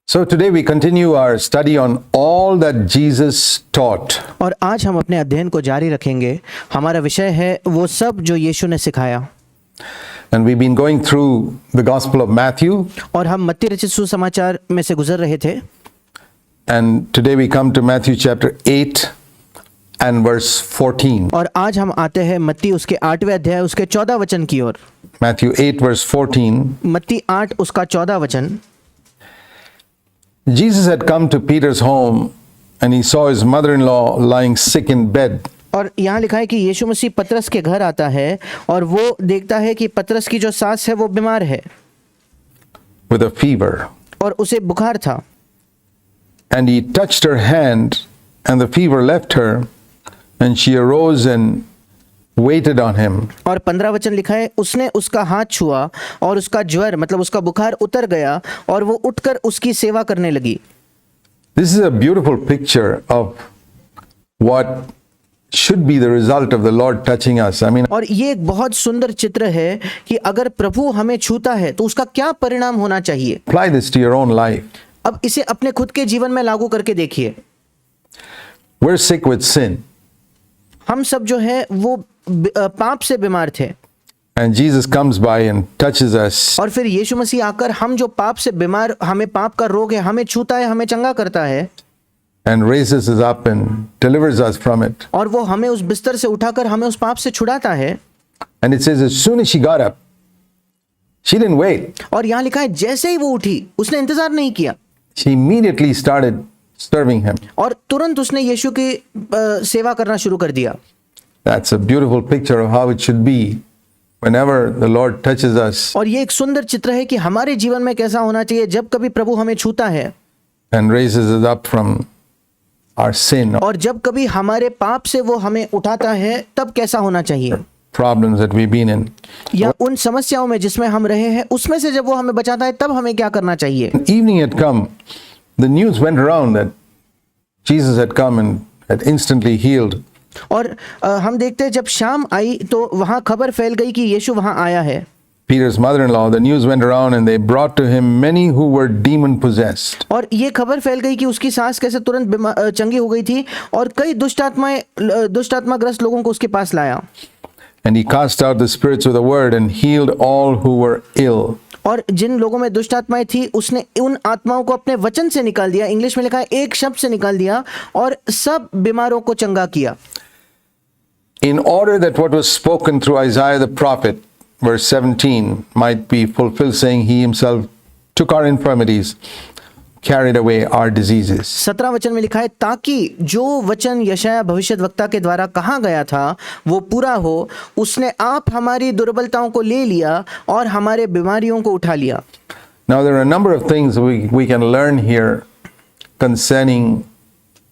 So today we continue our study on all that Jesus taught. और आज हम अपने अध्ययन को जारी रखेंगे। हमारा विषय है वो सब जो यीशु ने सिखाया। And we've been going through the Gospel of Matthew. और हम मत्ती रचित सुसमाचार में से गुजर रहे थे। And today we come to Matthew chapter 8 and verse 14. और आज हम आते हैं मत्ती उसके 8वें अध्याय उसके 14 वचन की ओर। Matthew 8 verse 14. मत्ती 8 उसका 14 वचन। Jesus had come to Peter's home and he saw his mother-in-law lying sick in bed. और यहाँ लिखा है कि यीशु मसीह पतरस के घर आता है और वो देखता है कि पतरस की जो सास है वो बीमार है With a fever. और उसे बुखार था। And he touched her hand and the fever left her and she arose and waited on him. और 15 वचन लिखा है उसने उसका हाथ छुआ और उसका ज्वर मतलब उसका बुखार उतर गया और वो उठकर उसकी सेवा करने लगी। This is a beautiful picture of what should be the result of the Lord touching us. I mean, और ये एक बहुत सुंदर चित्र है कि अगर प्रभु हमें छूता है तो उसका क्या परिणाम होना चाहिए। apply this to your own life. अब इसे अपने खुद के जीवन में लागू करके देखिए। We're sick with sin. हम सब जो है वो पाप से बीमार थे And Jesus comes by and touches us. और फिर यीशु मसीह आकर हम जो पाप से बीमार हमें पाप का रोग है हमें छूता है हमें चंगा करता है And raises us up and delivers us from it. और वो हमें उस बिस्तर से उठाकर हमें उस पाप से छुड़ाता है। And it says as soon as she got up, she didn't wait. और यहाँ लिखा है जैसे ही वो उठी उसने इंतजार नहीं किया She immediately started serving him. और तुरंत उसने यीशु की सेवा करना शुरू कर दिया। That's a beautiful picture of how it should be whenever the Lord touches us और ये एक सुंदर चित्र है कि हमारे जीवन में कैसा होना चाहिए जब कभी प्रभु हमें छूता है and raises us up from our sin, और जब कभी हमारे पाप से वो हमें उठाता है तब कैसा होना चाहिए problems that we've been in. या उन समस्याओं में जिसमें हम रहे हैं उसमें से जब वो हमें बचाता है तब हमें क्या करना चाहिए। Evening had come, the news went around that Jesus had come and had instantly healed. और हम देखते हैं जब शाम आई तो वहाँ खबर फैल गई कि यीशु वहाँ आया है। Peter's mother-in-law, the news went around and they brought to him many who were demon-possessed. और ये खबर फैल गई कि उसकी सास कैसे तुरंत चंगी हो गई थी और कई दुष्टात्माग्रस्त लोगों को उसके पास लाया। And he cast out the spirits with a word and healed all who were ill. और जिन लोगों में दुष्ट आत्माएं थी उसने उन आत्माओं को अपने वचन से निकाल दिया। इंग्लिश में लिखा है एक शब्द से निकाल दिया और सब बीमारों को चंगा किया। In order that what was spoken through Isaiah the prophet, verse 17, might be fulfilled, saying he himself took our infirmities, carried away our diseases. 17 वचन में लिखा है ताकि जो वचन यशायाह भविष्यद्वक्ता के द्वारा कहा गया था वो पूरा हो, उसने आप हमारी दुर्बलताओं को ले लिया और हमारे बीमारियों को उठा लिया। Now there are a number of things we can learn here concerning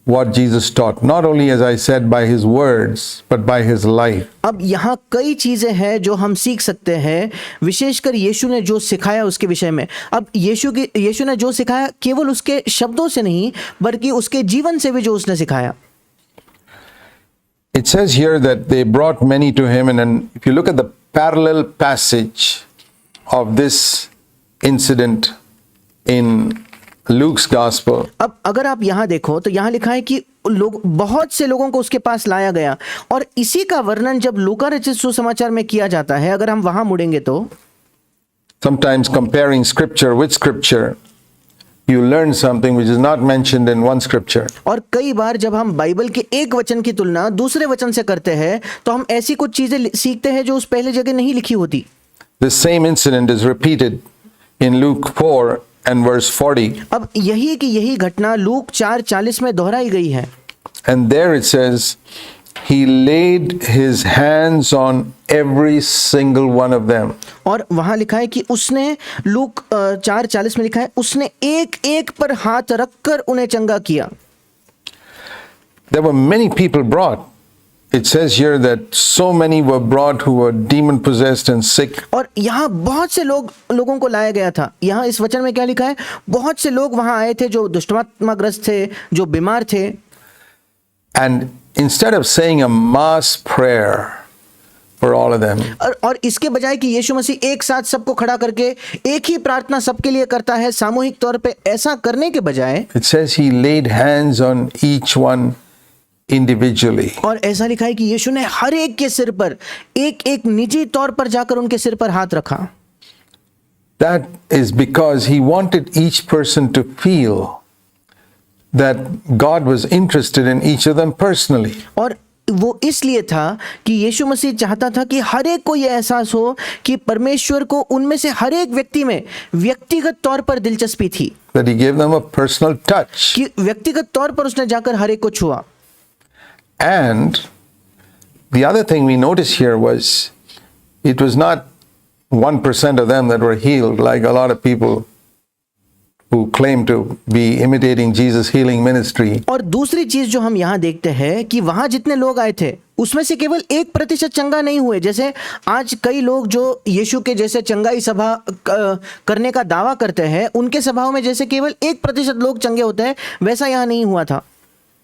what Jesus taught, not only as I said by his words but by his life. अब यहाँ कई चीजें हैं जो हम सीख सकते हैं विशेषकर यीशु ने जो सिखाया उसके विषय में। अब यीशु ने जो सिखाया केवल उसके शब्दों से नहीं बल्कि उसके जीवन से भी जो उसने सिखाया। It says here that they brought many to him, and then if you look at the parallel passage of this incident in Luke's gospel, अब अगर आप यहाँ देखो तो यहाँ लिखा है कि लोग बहुत से लोगों को उसके पास लाया गया और इसी का वर्णन जब लूका रचित सुसमाचार में किया जाता है अगर हम वहां मुड़ेंगे तो sometimes comparing scripture with scripture, you learn something which is not mentioned in one scripture. और कई बार जब हम बाइबल के एक वचन की तुलना दूसरे वचन से करते हैं तो हम ऐसी कुछ चीजें सीखते हैं जो उस पहले जगह नहीं लिखी होती। This same incident is repeated in Luke 4 and verse 40. अब यही घटना लूक 4:40 में दोहराई गई है। And there it says, he laid his hands on every single one of them. और वहां लिखा है कि उसने लूक 4:40 में लिखा है उसने एक एक पर हाथ रखकर उन्हें चंगा किया। There were many people brought. It says here that so many were brought who were demon possessed and sick. और यहाँ बहुत से लोगों को लाया गया था। यहाँ इस वचन में क्या लिखा है बहुत से लोग वहां आए थे जो दुष्टात्माग्रस्त थे जो बीमार थे। And instead of saying a mass prayer for all of them. और इसके बजाय कि यीशु मसीह एक साथ सबको खड़ा करके एक ही प्रार्थना सबके लिए करता है, सामूहिक तौर पे ऐसा करने के बजाय It says he laid hands on each one individually. और ऐसा लिखा है कि यीशु ने हर एक के सिर पर एक एक निजी तौर पर जाकर उनके सिर पर हाथ रखा। That is because he wanted each person to feel that God was interested in each of them personally. और वो इसलिए था कि यीशु मसीह चाहता था कि हर एक को यह एहसास हो कि परमेश्वर को उनमें से हर एक व्यक्ति में व्यक्तिगत तौर पर दिलचस्पी थी, That he gave them a personal touch. कि व्यक्तिगत तौर पर उसने जाकर हर एक को छुआ। And the other thing we notice here was it was not 1% of them that were healed, like a lot of people who claim to be imitating Jesus' healing ministry. और दूसरी चीज जो हम यहाँ देखते हैं कि वहां जितने लोग आए थे उसमें से केवल 1% चंगा नहीं हुए, जैसे आज कई लोग जो यीशु के जैसे चंगाई सभा करने का दावा करते हैं, उनके सभाओं में जैसे केवल 1% लोग चंगे होते हैं, वैसा यहाँ नहीं हुआ था।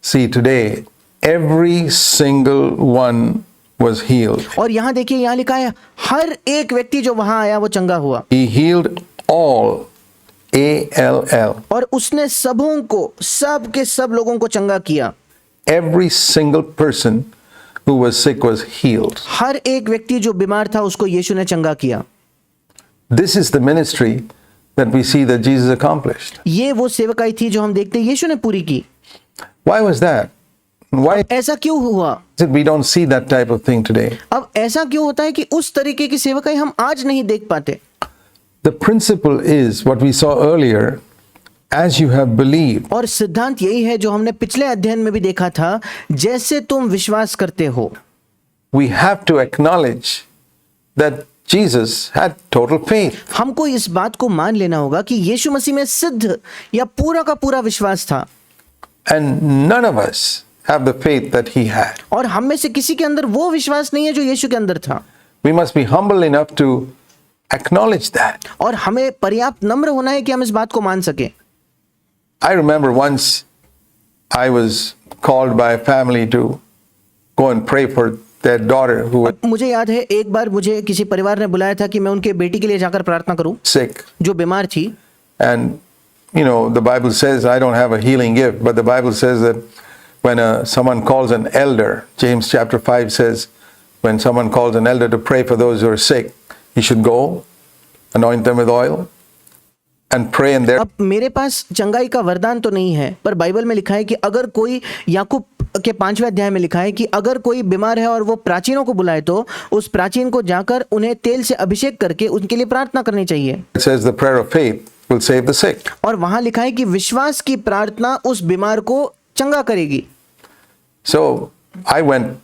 See, today, every single one was healed. और यहाँ देखिए, यहाँ लिखा है हर एक व्यक्ति जो वहां आया वो चंगा हुआ, He healed all, A-L-L. और उसने सबों को, सब के सब लोगों को चंगा किया। Every single person who was sick was healed. हर एक व्यक्ति जो बीमार था उसको यीशु ने चंगा किया। This is the ministry that we see that Jesus accomplished. ये वो सेवकाई थी जो हम देखते हैं यीशु ने पूरी की। Why was that? Why ऐसा क्यों हुआ? is it we don't see that type of thing today? अब ऐसा क्यों होता है कि उस तरीके की सेवकाई हम आज नहीं देख पाते? The principle is what we saw earlier, as you have believed. और सिद्धांत यही है जो हमने पिछले अध्ययन में भी देखा था, जैसे तुम विश्वास करते हो। We have to acknowledge that Jesus had total faith. हमको इस बात को मान लेना होगा कि यीशु मसीह में सिद्ध या पूरा का पूरा विश्वास था, And none of us have the faith that he had. और हम में से किसी के अंदर वो विश्वास नहीं है जो यीशु के अंदर था। We must be humble enough to acknowledge that. और हमें पर्याप्त नम्र होना है कि हम इस बात को मान सकें। I remember once I was called by a family to go and pray for their daughter who was मुझे याद है एक बार मुझे किसी परिवार ने बुलाया था कि मैं उनके बेटी के लिए जाकर प्रार्थना करूं sick. जो बीमार थी। And, you know, the Bible says, I don't have a healing gift, but the Bible says that when someone calls an elder, James chapter 5 says, when someone calls an elder to pray for those who are sick, he should go, anoint them with oil, and pray in their... अब मेरे पास चंगाई का वरदान तो नहीं है, पर Bible में लिखा है कि अगर कोई, याकूब के 5वें अध्याय में लिखा है कि अगर कोई बीमार है और वो प्राचीनों को बुलाए तो उस प्राचीन को जाकर उन्हें तेल से अभिषेक करके उनके लिए प्रार्थना करनी चाहिए। It says the prayer of faith will save the sick. और वहां लिखा है कि विश्वास की प्रार्थना उस बीमार को चंगा करेगी। So I went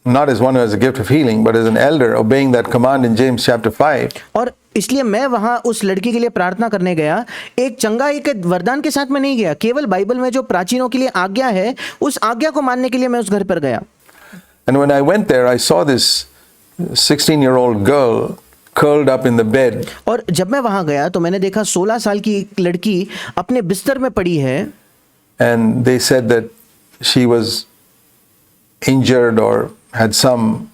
not as one who has a gift of healing, but as an elder, obeying that command in James chapter 5. और इसलिए मैं वहां उस लड़की के लिए प्रार्थना करने गया, एक चंगाई के वरदान के साथ में नहीं गया, केवल बाइबल में जो प्राचीनों के लिए आज्ञा है उस आज्ञा को मानने के लिए मैं उस घर पर गया। And when I went there, I saw this 16-year-old girl curled up in the bed. और जब मैं वहां गया तो मैंने देखा 16 साल की एक लड़की अपने बिस्तर में पड़ी है, And they said that she was injured or had some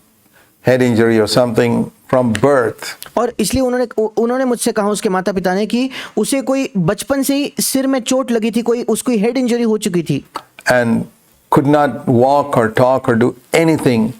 head injury or something from birth. और इसलिए उन्होंने मुझसे कहा, उसके माता पिता ने, कि उसे कोई बचपन से ही सिर में चोट लगी थी, कोई उसको हेड इंजरी हो चुकी थी, And could not walk or talk or do anything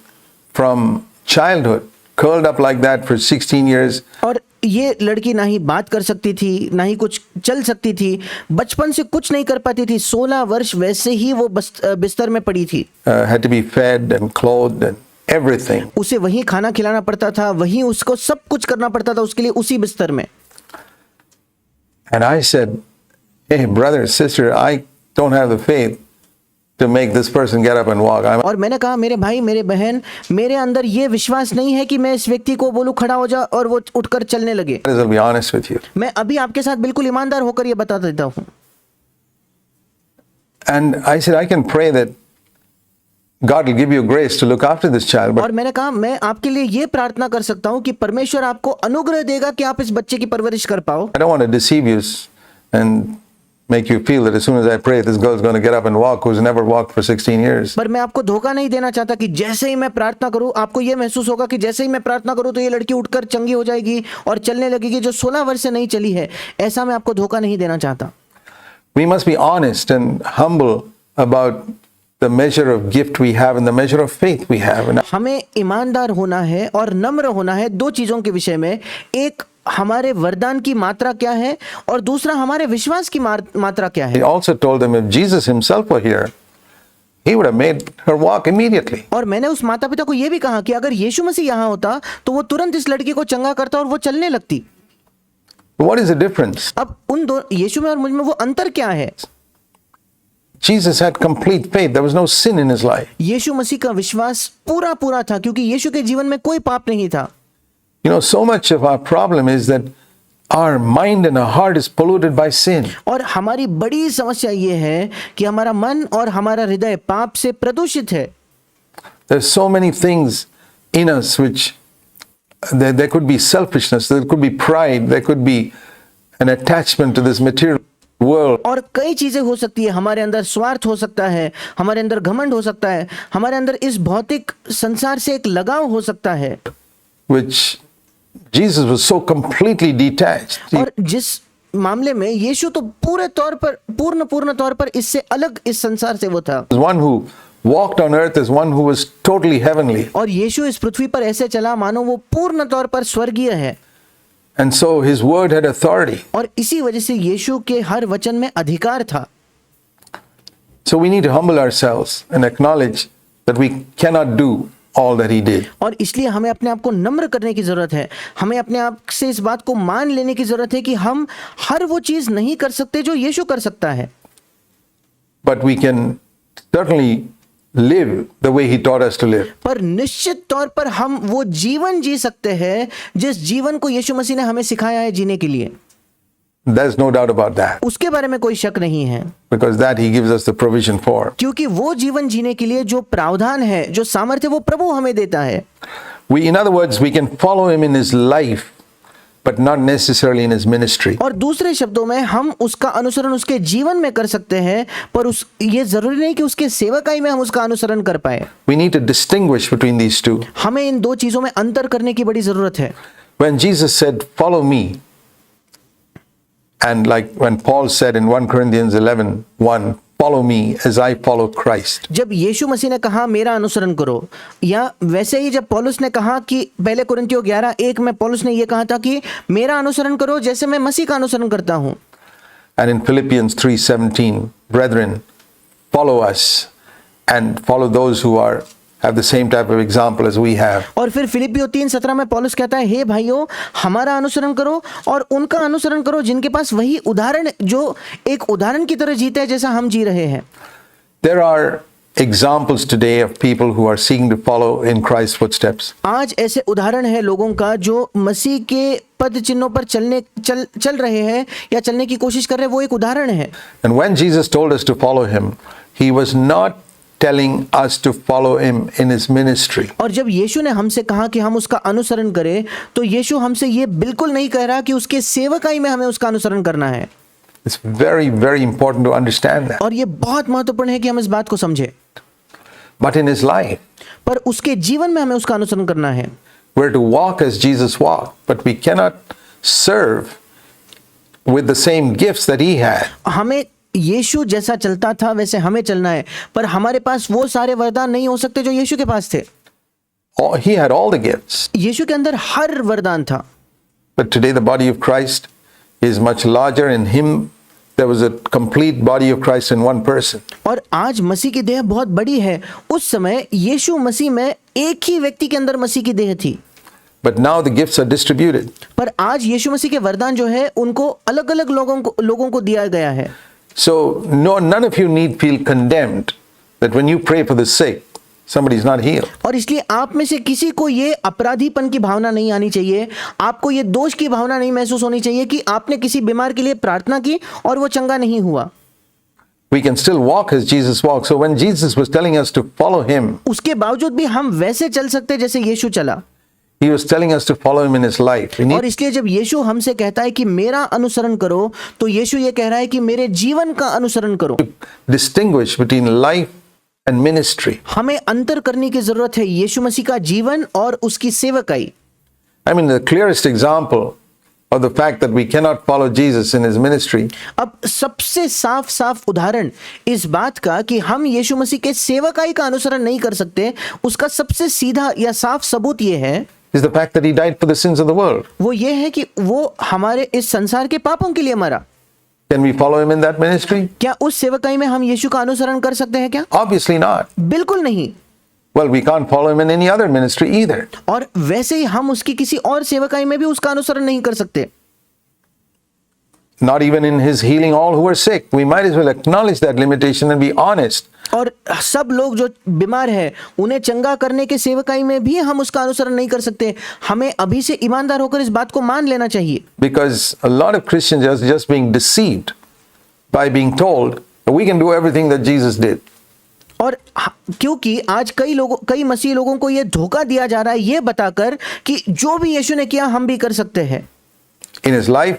from childhood, curled up like that for 16 years. और ये लड़की ना ही बात कर सकती थी ना ही कुछ चल सकती थी, बचपन से कुछ नहीं कर पाती थी, 16 वर्ष वैसे ही वो बिस्तर में पड़ी थी। Had to be fed and clothed and everything. उसे वहीं खाना खिलाना पड़ता था, वहीं उसको सब कुछ करना पड़ता था उसके लिए, उसी बिस्तर में। And I said, hey brother, sister, I don't have the faith to make this person get up and walk. और मैंने कहा, मेरे भाई मेरे बहन, मेरे अंदर ये विश्वास नहीं है कि मैं इस व्यक्ति को बोलूं खड़ा हो जा और वो उठकर चलने लगे। I'll be honest with you. मैं अभी आपके साथ बिल्कुल ईमानदार होकर ये बता देता हूं। And I said, I can pray that God will give you grace to look after this child. और But मैंने कहा, मैं आपके लिए ये प्रार्थना कर सकता हूं कि परमेश्वर आपको अनुग्रह देगा कि आप इस बच्चे की परवरिश कर पाओ। I don't want to deceive you and make you feel that as soon as I pray, this girl's going to get up and walk who's never walked for 16 years. पर मैं आपको धोखा नहीं देना चाहता कि जैसे ही मैं प्रार्थना करूं आपको ये महसूस होगा कि जैसे ही मैं प्रार्थना करूं तो ये लड़की उठकर चंगी हो जाएगी और चलने लगेगी जो 16 वर्ष से नहीं चली है। ऐसा मैं आपको धोखा नहीं देना चाहता। We must be honest and humble about the measure of gift we have and the measure of faith we have. And हमें ईमानदार होना है और नम्र होना है दो चीजों के विषय में। एक हमारे वरदान की मात्रा क्या है और दूसरा हमारे विश्वास की मात्रा क्या he है। also told them if Jesus himself were here, he would have made her walk immediately. और मैंने उस माता पिता को यह भी कहा कि अगर यीशु मसीह यहाँ होता तो वो तुरंत इस लड़की को चंगा करता और वो चलने लगती। But what is the difference? अब उन दो यीशु में और मुझ में वो अंतर क्या है? Jesus had complete faith. There was no sin in his life. यीशु मसीह का विश्वास पूरा था क्योंकि यीशु के जीवन में कोई पाप नहीं था। You know, so much of our problem is that our mind and our heart is polluted by sin. और हमारी बड़ी समस्या ये है कि हमारा मन और हमारा हृदय पाप से प्रदूषित है। There's so many things in us which there could be selfishness, there could be pride, there could be an attachment to this material world. और कई चीजें हो सकती है, हमारे अंदर स्वार्थ हो सकता है, हमारे अंदर घमंड हो सकता है, हमारे अंदर इस भौतिक संसार से एक लगाव हो सकता है, which Jesus was so completely detached. और जिस मामले में यीशु तो पूर्ण तौर पर इससे अलग इस संसार से वो था। He was one who walked on earth as one who was totally heavenly. और यीशु इस पृथ्वी पर ऐसे चला मानो वो पूर्ण तौर पर स्वर्गीय है। And so his word had authority. और इसी वजह से यीशु के हर वचन में अधिकार था। So we need to humble ourselves and acknowledge that we cannot do all that he did. और इसलिए हमें अपने आप को नम्र करने की जरूरत है। हमें अपने आप से इस बात को मान लेने की जरूरत है कि हम हर वो चीज नहीं कर सकते जो यीशु कर सकता है। But we can certainly live the way he taught us to live. पर निश्चित तौर पर हम वो जीवन जी सकते हैं जिस जीवन को यीशु मसीह ने हमें सिखाया है जीने के लिए। There's no doubt about that. उसके बारे में कोई शक नहीं है, Because that he gives us the provision for. क्योंकि वो जीवन जीने के लिए जो प्रावधान है, जो सामर्थ्य वो प्रभु हमें देता है। In other words, we can follow him in his life, but not necessarily in his ministry. और दूसरे शब्दों में हम उसका अनुसरण उसके जीवन में कर सकते हैं, पर ये जरूरी नहीं कि उसके सेवकाई में हम उसका अनुसरण कर पाए। We need to distinguish between these two. हमें इन दो चीजों में अंतर करने की बड़ी जरूरत है। When Jesus said, "Follow me," and like when Paul said in 1 Corinthians 11:1, "Follow me as I follow Christ." जब यीशु मसीह ने कहा मेरा अनुसरण करो, या वैसे ही जब पौलुस ने कहा कि पहले कुरिन्थियों 11:1 में पौलुस ने यह कहा था कि मेरा अनुसरण करो जैसे मैं मसीह का अनुसरण करता हूं। And in Philippians 3:17, "Brethren, follow us and follow those who have the same type of example as we have." और फिर फिलिपियों 3:17 में पौलुस कहता है, हे भाइयों, हमारा अनुसरण करो और उनका अनुसरण करो जिनके पास वही उदाहरण, जो एक उदाहरण की तरह जीते हैं जैसा हम जी रहे हैं। There are examples today of people who are seeking to follow in Christ's footsteps. आज ऐसे उदाहरण है लोगों का जो मसीह के पद चिन्हों पर चल रहे हैं या चलने की कोशिश कर रहे हैं, वो एक उदाहरण है। And when Jesus told us to follow him, he was not telling us to follow him in his ministry. और जब यीशु ने हमसे कहा कि हम उसका अनुसरण करें, तो यीशु हमसे ये बिल्कुल नहीं कह रहा कि उसके सेवकाई में हमें उसका अनुसरण करना है। It's very, very important to understand that. और ये बहुत महत्वपूर्ण है कि हम इस बात को समझें। But in his life, पर उसके जीवन में हमें उसका अनुसरण करना है। we're to walk as Jesus walked, but we cannot serve with the same gifts that he had. हमें यीशु जैसा चलता था वैसे हमें चलना है, पर हमारे पास वो सारे वरदान नहीं हो सकते जो यीशु के पास थे। He had all the gifts. यीशु के अंदर हर वरदान था। But today the body of Christ is much larger. In him there was a complete body of Christ in one person. और आज मसीह की देह बहुत बड़ी है। उस समय यीशु मसीह में एक ही व्यक्ति के अंदर मसीह की देह थी। But now the gifts are distributed. पर आज यीशु मसीह के वरदान जो है उनको अलग-अलग लोगों को दिया गया है। So none of you need feel condemned that when you pray for the sick, somebody is not healed. और इसलिए आप में से किसी को ये अपराधीपन की भावना नहीं आनी चाहिए, आपको ये दोष की भावना नहीं महसूस होनी चाहिए कि आपने किसी बीमार के लिए प्रार्थना की और वो चंगा नहीं हुआ। We can still walk as Jesus walked. So when Jesus was telling us to follow him, उसके बावजूद भी हम वैसे चल सकते जैसे यीशु चला। He was telling us to follow him in his life. We और need इसलिए जब यीशु हमसे कहता है कि मेरा अनुसरण करो, तो यीशु ये कह रहा है कि मेरे जीवन का अनुसरण करो। to distinguish between life and ministry. हमें अंतर करने की जरूरत है यीशु मसीह का जीवन और उसकी सेवकाई। I mean, the clearest example of the fact that we cannot follow Jesus in his ministry अब सबसे साफ साफ उदाहरण इस बात का कि हम यीशु मसीह के सेवकाई का अनुसरण नहीं कर सकते, उसका सबसे सीधा या साफ सबूत ये है, is the fact that he died for the sins of the world. वो ये है कि वो हमारे इस संसार के पापों के लिए मरा। Can we follow him in that ministry? क्या उस सेवकाई में हम यीशु का अनुसरण कर सकते हैं क्या? Obviously not. बिल्कुल नहीं। Well, we can't follow him in any other ministry either. और वैसे ही हम उसकी किसी और सेवकाई में भी उसका अनुसरण नहीं कर सकते। Not even in his healing all who are sick. We might as well acknowledge that limitation and be honest. और सब लोग जो बीमार है उन्हें चंगा करने के सेवकाई में भी हम उसका अनुसरण नहीं कर सकते। हमें अभी से ईमानदार होकर इस बात को मान लेना चाहिए। Because a lot of Christians are just being deceived by being told that we can do everything that Jesus did. और क्योंकि आज कई मसीह लोगों को यह धोखा दिया जा रहा है ये बताकर कि जो भी यीशु ने किया हम भी कर सकते हैं। In his life,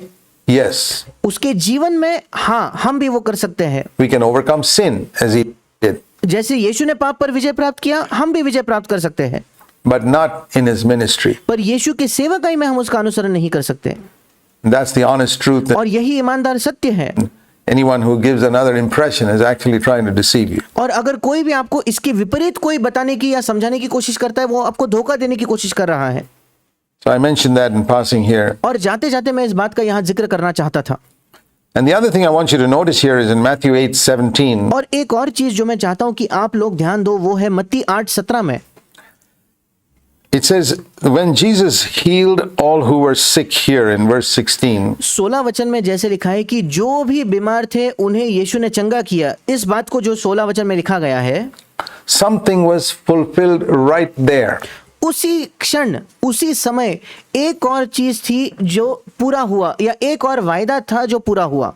yes, उसके जीवन में हाँ हम भी वो कर सकते हैं। we can overcome sin as he did, जैसे यीशु ने पाप पर विजय प्राप्त किया हम भी विजय प्राप्त कर सकते हैं, but not in his ministry. पर यीशु के सेवकाई में हम उसका अनुसरण नहीं कर सकते। That's the honest truth that और यही ईमानदार सत्य है। anyone who gives another impression is actually trying to deceive you. और अगर कोई भी आपको इसके विपरीत कोई बताने की या समझाने की कोशिश करता है वो आपको धोखा देने की कोशिश कर रहा है। So I mentioned that in passing here. और जाते जाते मैं इस बात का यहाँ जिक्र करना चाहता था। And the other thing I want you to notice here is in Matthew 8:17. और एक और चीज जो मैं चाहता हूं कि आप लोग ध्यान दो वो है मत्ती 8:17 में। It says, when Jesus healed all who were sick here in verse 16, 16 वचन में जैसे लिखा है कि जो भी बीमार थे उन्हें यीशु ने चंगा किया, इस बात को जो 16 वचन में लिखा गया है, something was fulfilled right there. उसी क्षण उसी समय एक और चीज थी जो पूरा हुआ या एक और वायदा था जो पूरा हुआ।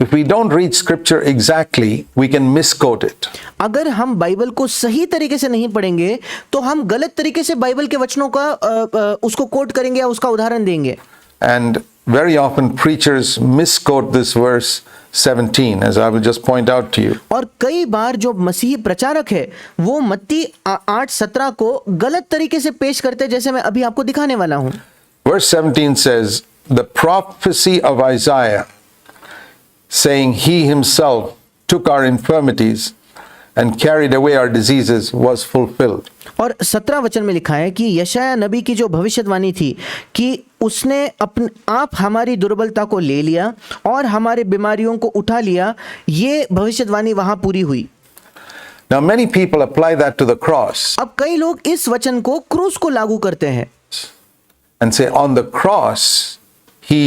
If we don't read scripture exactly, we can misquote it. अगर हम बाइबल को सही तरीके से नहीं पढ़ेंगे तो हम गलत तरीके से बाइबल के वचनों का उसको कोट करेंगे या उसका उदाहरण देंगे। And very often preachers misquote this verse 17, as I will just point out to you. और कई बार जो मसीही प्रचारक है वो मत्ती 8:17 को गलत तरीके से पेश करते हैं, जैसे मैं अभी आपको दिखाने वाला हूं। Verse 17 says, the prophecy of Isaiah, saying he himself took our infirmities and carried away our diseases, was fulfilled. और 17 वचन में लिखा है कि यशायाह नबी की जो भविष्यवाणी थी कि उसने अपने आप हमारी दुर्बलता को ले लिया और हमारे बीमारियों को उठा लिया, ये भविष्यवाणी वहां पूरी हुई। Now many people apply that to the cross अब कई लोग इस वचन को क्रूस को लागू करते हैं and say on the cross he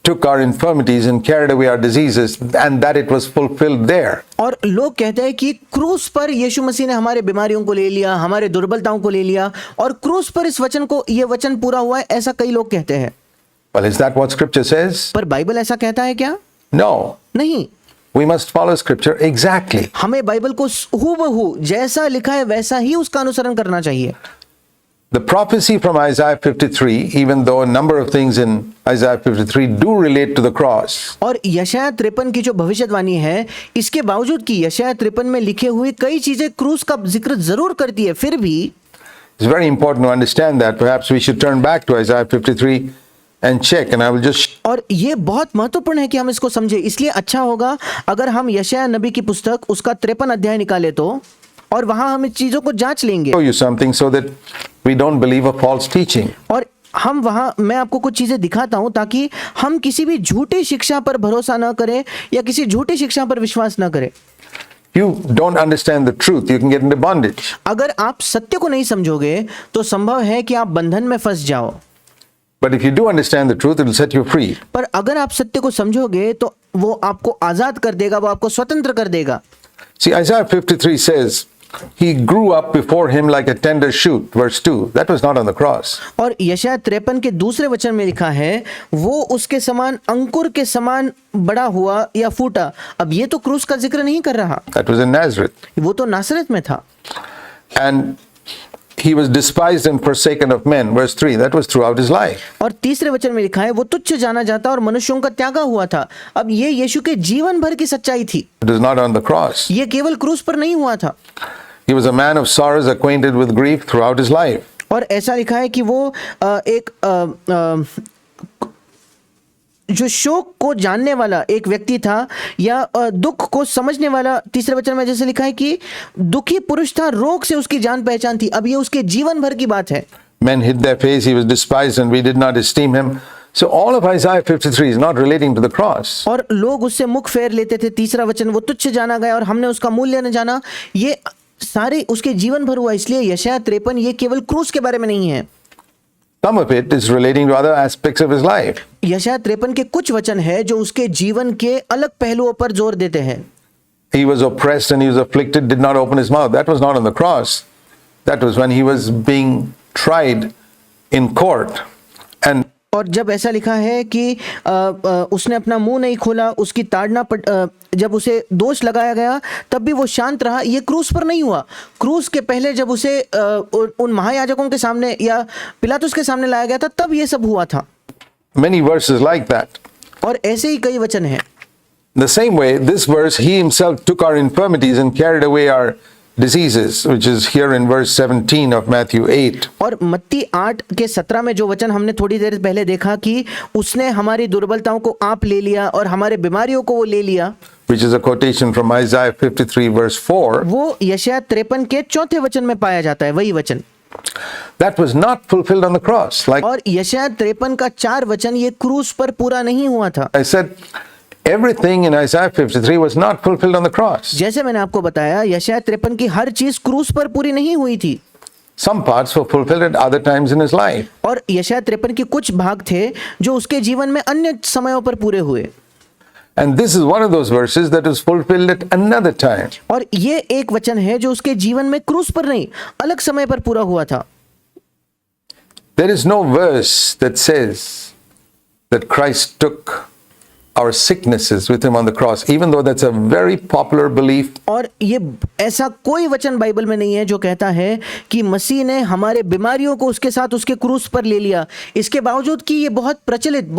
took our infirmities and carried away our diseases, and that it was fulfilled there. और लोग कहते हैं कि क्रूस पर यीशु मसीह ने हमारे बीमारियों को ले लिया, हमारे दुर्बलताओं को ले लिया और क्रूस पर इस वचन को ये वचन पूरा हुआ है, ऐसा कई लोग कहते हैं। Well, is that what scripture says? पर बाइबल ऐसा कहता है क्या? No. नहीं। We must follow scripture exactly. हमें बाइबल को हूबहू जैसा लिखा है वैसा ही उसका अनुसरण करना चाहिए। The prophecy from Isaiah 53, even though a number of things in Isaiah 53 do relate to the cross, और यशायाह 53 की जो भविष्यवाणी है, इसके बावजूद कि यशायाह 53 में लिखे हुए कई चीजें क्रूस का जिक्र जरूर करती है, फिर भी it's very important to understand that. Perhaps we should turn back to Isaiah 53 and check, and I will just और ये बहुत महत्वपूर्ण है कि हम इसको समझें। इसलिए अच्छा होगा अगर हम यशायाह नबी की पुस्तक उसका 53 अध्याय निकाले तो, और वहां हम इन चीजों को जांच लेंगे show you something so that we don't believe a false teaching. और हम वहां मैं आपको कुछ चीजें दिखाता हूं ताकि हम किसी भी झूठी शिक्षा पर भरोसा न करें या किसी झूठी शिक्षा पर विश्वास न करें। You don't understand the truth, you can get into bondage. अगर आप सत्य को नहीं समझोगे तो संभव है कि आप बंधन में फंस जाओ, But if you do understand the truth, it will set you free. पर अगर आप सत्य को समझोगे तो वो आपको आजाद कर देगा, वो आपको स्वतंत्र कर देगा। See, Isaiah 53 says, he grew up before him like a tender shoot, verse 2. That was not on the cross. और यशायाह 53 के दूसरे वचन में लिखा है वो उसके समान अंकुर के समान बड़ा हुआ या फूटा। अब ये तो क्रूस का जिक्र नहीं कर रहा, That was in Nazareth. वो तो नासरत में था। And he was despised and forsaken of men. Verse 3, that was throughout his life. और तीसरे वचन में लिखा है वो तुच्छ जाना जाता और मनुष्यों का त्यागा हुआ था। अब ये यीशु के जीवन भर की सच्चाई थी, It was not on the cross. ये केवल क्रूस पर नहीं हुआ था। He was a man of sorrows, acquainted with grief throughout his life. और ऐसा लिखा है कि वो एक जो शोक को जानने वाला एक व्यक्ति था या दुख को समझने वाला। तीसरे वचन में जैसे लिखा है कि दुखी पुरुष था, रोग से उसकी जान पहचान थी। अब ये उसके जीवन भर की बात है। Men hid their face, he was despised, and we did not esteem him. So all of Isaiah 53 is not relating to the cross. और लोग उससे मुख फेर लेते थे। तीसरा वचन, वो तुच्छ जाना गया और हमने उसका मूल्य न जाना, ये सारे उसके जीवन भर हुआ। इसलिए यशायाह 53 ये केवल क्रूस के बारे में नहीं है। Some of it is relating to other aspects of his life. यशायाह 53 के कुछ वचन है जो उसके जीवन के अलग पहलुओं पर जोर देते हैं। He was oppressed and he was afflicted, did not open his mouth. That was not on the cross. That was when he was being tried in court. And और जब ऐसा लिखा है कि उसने अपना मुंह नहीं खोला, उसकी ताड़ना जब उसे दोष लगाया गया तब भी वो शांत रहा, ये क्रूस पर नहीं हुआ। क्रूस के पहले जब उसे उन महायाजकों के सामने या पिलातुस के सामने लाया गया था तब ये सब हुआ था। many verses like that. और ऐसे ही कई वचन हैं। The same way, this verse, he himself took our infirmities and carried away our diseases, which is here in verse 17 of Matthew 8. और मत्ती 8 के 17 में जो वचन हमने थोड़ी देर पहले देखा कि उसने हमारी दुर्बलताओं को आप ले लिया और हमारे बीमारियों को वो ले लिया, Which is a quotation from Isaiah 53 verse 4. वो यशायाह 53 के चौथे वचन में पाया जाता है, वही वचन। That was not fulfilled on the cross. Like और यशायाह 53 का 4 वचन ये क्रूस पर पूरा नहीं हुआ था। I said, everything in Isaiah 53 was not fulfilled on the cross. जैसे मैंने आपको बताया यशायाह 53 की हर चीज क्रूस पर पूरी नहीं हुई थी। Some parts were fulfilled at other times in his life. और यशायाह 53 के कुछ भाग थे जो उसके जीवन में अन्य समयों पर पूरे हुए। And this is one of those verses that was fulfilled at another time. और ये एक वचन है जो उसके जीवन में क्रूस पर नहीं, अलग समय पर पूरा हुआ था। There is no verse that says that Christ took our sicknesses with him on the cross, even though that's a very popular belief. और ये ऐसा कोई वचन बाइबल में नहीं है जो कहता है कि मसीह ने हमारे बीमारियों को उसके साथ उसके क्रूस पर ले लिया। इसके बावजूद कि ये बहुत प्रचलित,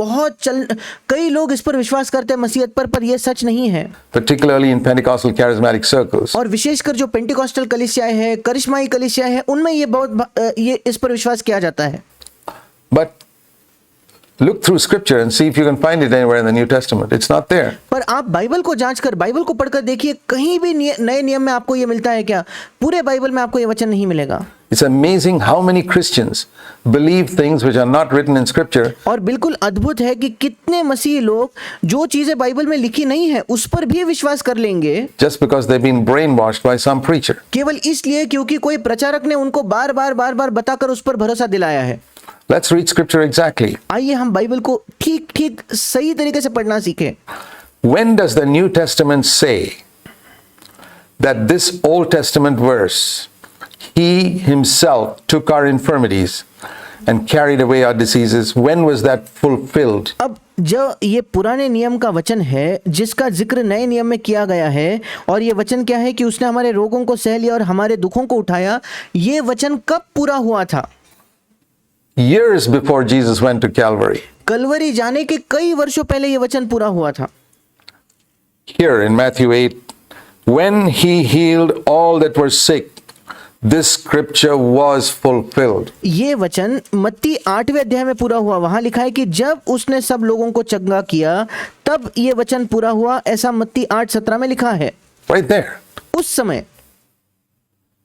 कई लोग इस पर विश्वास करते हैं मसीहत पर ये सच नहीं है। Particularly in Pentecostal charismatic circles. और विशेषकर जो पेंटिकॉस्टल कलीसियाएं हैं, करिश्माई कलीसियाएं हैं, उनमें ये इस पर विश्वास किया जाता है। But look through scripture and see if you can find it anywhere in the New Testament. It's not there. पर आप बाइबल को जांचकर, बाइबल को पढ़कर देखिए, कहीं भी नए नियम में आपको ये मिलता है क्या? पूरे बाइबल में आपको ये वचन नहीं मिलेगा। It's amazing how many Christians believe things which are not written in scripture. और बिल्कुल अद्भुत है कि कितने मसीही लोग जो चीजें बाइबल में लिखी नहीं है उस पर भी विश्वास कर लेंगे, Just because they've been brainwashed by some preacher. केवल इसलिए क्योंकि कोई प्रचारक ने उनको बार बार बताकर उस पर भरोसा दिलाया है। Let's read scripture exactly. आइए हम बाइबल को ठीक सही तरीके से पढ़ना सीखें। When does the New Testament say that this Old Testament verse, he himself took our infirmities and carried away our diseases, when was that fulfilled? अब जो ये पुराने नियम का वचन है जिसका जिक्र नए नियम में किया गया है, और ये वचन क्या है कि उसने हमारे रोगों को सह लिया और हमारे दुखों को उठाया, ये वचन कब पूरा हुआ था? Years before Jesus went to Calvary. Kalvari जाने के कई वर्षों पहले ये वचन पूरा हुआ था। Here in Matthew 8, when he healed all that were sick, this scripture was fulfilled. ये वचन मत्ती 8वें अध्याय में पूरा हुआ। वहां लिखा है कि जब उसने सब लोगों को चंगा किया तब ये वचन पूरा हुआ, ऐसा मत्ती 8:17 में लिखा है। Right there. उस समय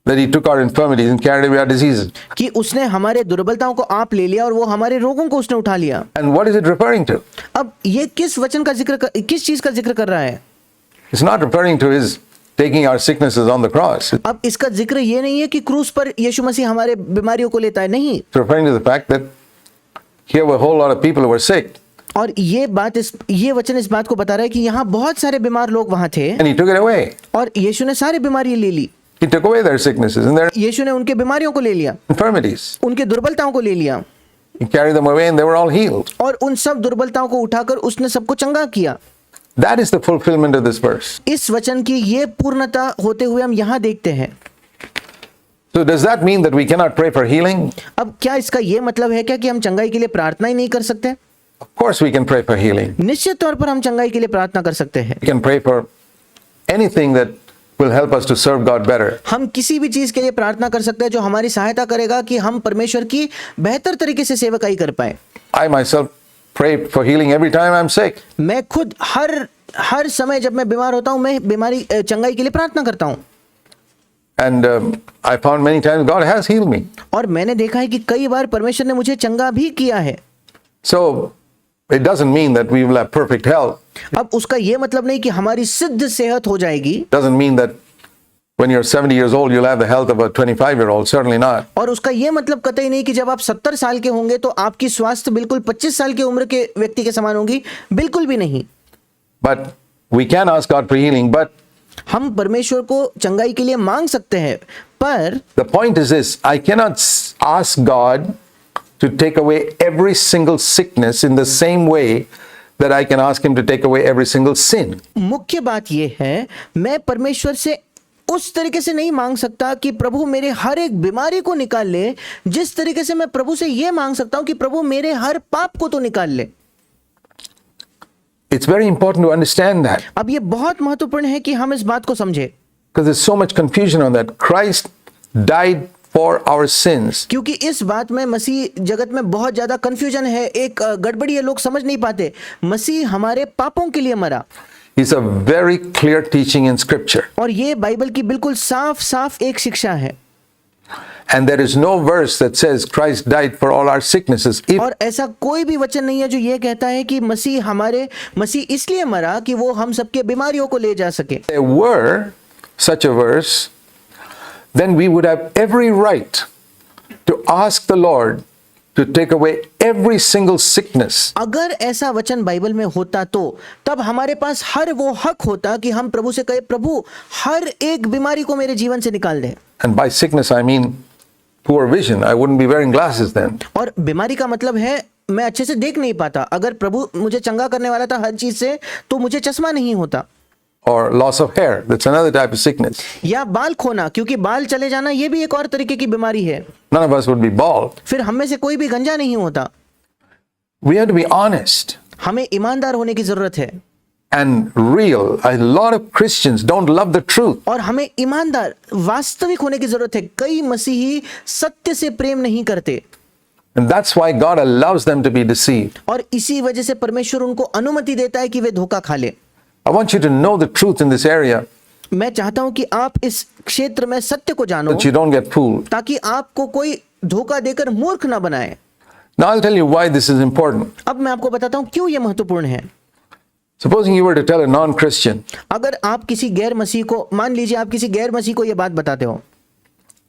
That he took our infirmities and carried away our diseases. कि उसने हमारे दुर्बलताओं को आप ले लिया और वो हमारे रोगों को उसने उठा लिया। And what is it referring to? अब ये किस वचन का जिक्र किस चीज का जिक्र कर रहा है? It's not referring to his taking our sicknesses on the cross. अब इसका जिक्र ये नहीं है कि क्रूस पर यीशु मसीह हमारे बीमारियों को लेता है, नहीं। It's referring to the fact that here were a whole lot of people who were sick. और ये वचन इस बात को बता रहा है कि यहाँ बहुत सारे बीमार लोग वहां थे And he took it away. और यीशु ने सारी बीमारी ले ली। He took away their sicknesses and their यीशु ने उनके बीमारियों को ले लिया, infirmities. उनके दुर्बलताओं को ले लिया He carried them away and they were all healed. और उन सब दुर्बलताओं को उठाकर उसने सबको चंगा किया। That is the fulfillment of this verse. इस वचन की ये पूर्णता होते हुए हम यहाँ देखते हैं। So does that mean that we cannot pray for healing? अब क्या इसका ये मतलब है क्या कि हम चंगाई के लिए प्रार्थना ही नहीं कर सकते? Of course we can pray for healing. निश्चित तौर पर हम चंगाई के लिए प्रार्थना कर सकते हैं। We can pray for anything that will help us to serve God better. हम किसी भी चीज के लिए प्रार्थना कर सकते हैं जो हमारी सहायता करेगा कि हम परमेश्वर की बेहतर तरीके से सेवकाई कर पाए। I myself pray for healing every time I'm sick. मैं खुद हर समय जब मैं बीमार होता हूं, मैं बीमारी चंगाई के लिए प्रार्थना करता हूं। And I found many times God has healed me. और मैंने देखा है कि कई बार परमेश्वर ने मुझे चंगा भी किया है। So it doesn't mean that we will have perfect health. अब उसका यह मतलब नहीं कि हमारी सिद्ध सेहत हो जाएगी। It doesn't mean that when you're 70 years old you'll have the health of a 25-year-old. Certainly not. और उसका यह मतलब कतई नहीं कि जब आप 70 साल के होंगे तो आपकी स्वास्थ्य बिल्कुल 25 साल की उम्र के व्यक्ति के समान होगी, बिल्कुल भी नहीं। But we can ask God for healing. But हम परमेश्वर को चंगाई के लिए मांग सकते हैं, पर the point is this: I cannot ask God to take away every single sickness in the same way that I can ask Him to take away every single sin. मुख्य बात यह है, मैं परमेश्वर से उस तरीके से नहीं मांग सकता कि प्रभु मेरे हर एक बीमारी को निकाल ले, जिस तरीके से मैं प्रभु से यह मांग सकता हूं कि प्रभु मेरे हर पाप को तो निकाल ले। It's very important to understand that, अब यह बहुत महत्वपूर्ण है कि हम इस बात को समझे, because there's so much confusion on that. Christ died for our sins. क्योंकि इस बात में मसीह जगत में बहुत ज्यादा कंफ्यूजन है, एक गड़बड़ी है, लोग समझ नहीं पाते। मसीह हमारे पापों के लिए मरा, It's a very clear teaching in Scripture. और ये बाइबल की बिल्कुल साफ साफ एक शिक्षा है। And there is no verse that says Christ died for all our sicknesses. If और ऐसा कोई भी वचन नहीं है जो ये कहता है कि मसीह इसलिए मरा कि वो हम सबके बीमारियों को ले जा सके। there were such a verse, then we would have every right to ask the Lord to take away every single sickness. अगर ऐसा वचन बाइबल में होता तो तब हमारे पास हर वो हक होता कि हम प्रभु से कहे, प्रभु हर एक बीमारी को मेरे जीवन से निकाल दे। And by sickness I mean poor vision. I wouldn't be wearing glasses then. और बीमारी का मतलब है मैं अच्छे से देख नहीं पाता। अगर प्रभु मुझे चंगा करने वाला था हर चीज से तो मुझे चश्मा नहीं होता। Or loss of hair. That's another type of sickness. या बाल खोना, क्योंकि बाल चले जाना ये भी एक और तरीके की बीमारी है। None of us would be bald. फिर हम में से कोई भी गंजा नहीं होता। We have to be honest हमें ईमानदार होने की जरूरत है, and real. A lot of Christians don't love the truth. और हमें ईमानदार वास्तविक होने की जरूरत है। कई मसीही सत्य से प्रेम नहीं करते, And that's why God allows them to be deceived. और इसी वजह से परमेश्वर उनको अनुमति देता है कि वे धोखा खा ले। I want you to know the truth in this area मैं चाहता हूं कि आप इस क्षेत्र में सत्य को जानो, that you don't get fooled. ताकि आपको कोई धोखा देकर मूर्ख ना बनाए। Now I'll tell you why this is important. अब मैं आपको बताता हूं क्यों यह महत्वपूर्ण है। Supposing you were to tell a non-Christian, अगर आप किसी गैर मसीह को, मान लीजिए आप किसी गैर मसीह को यह बात बताते हो,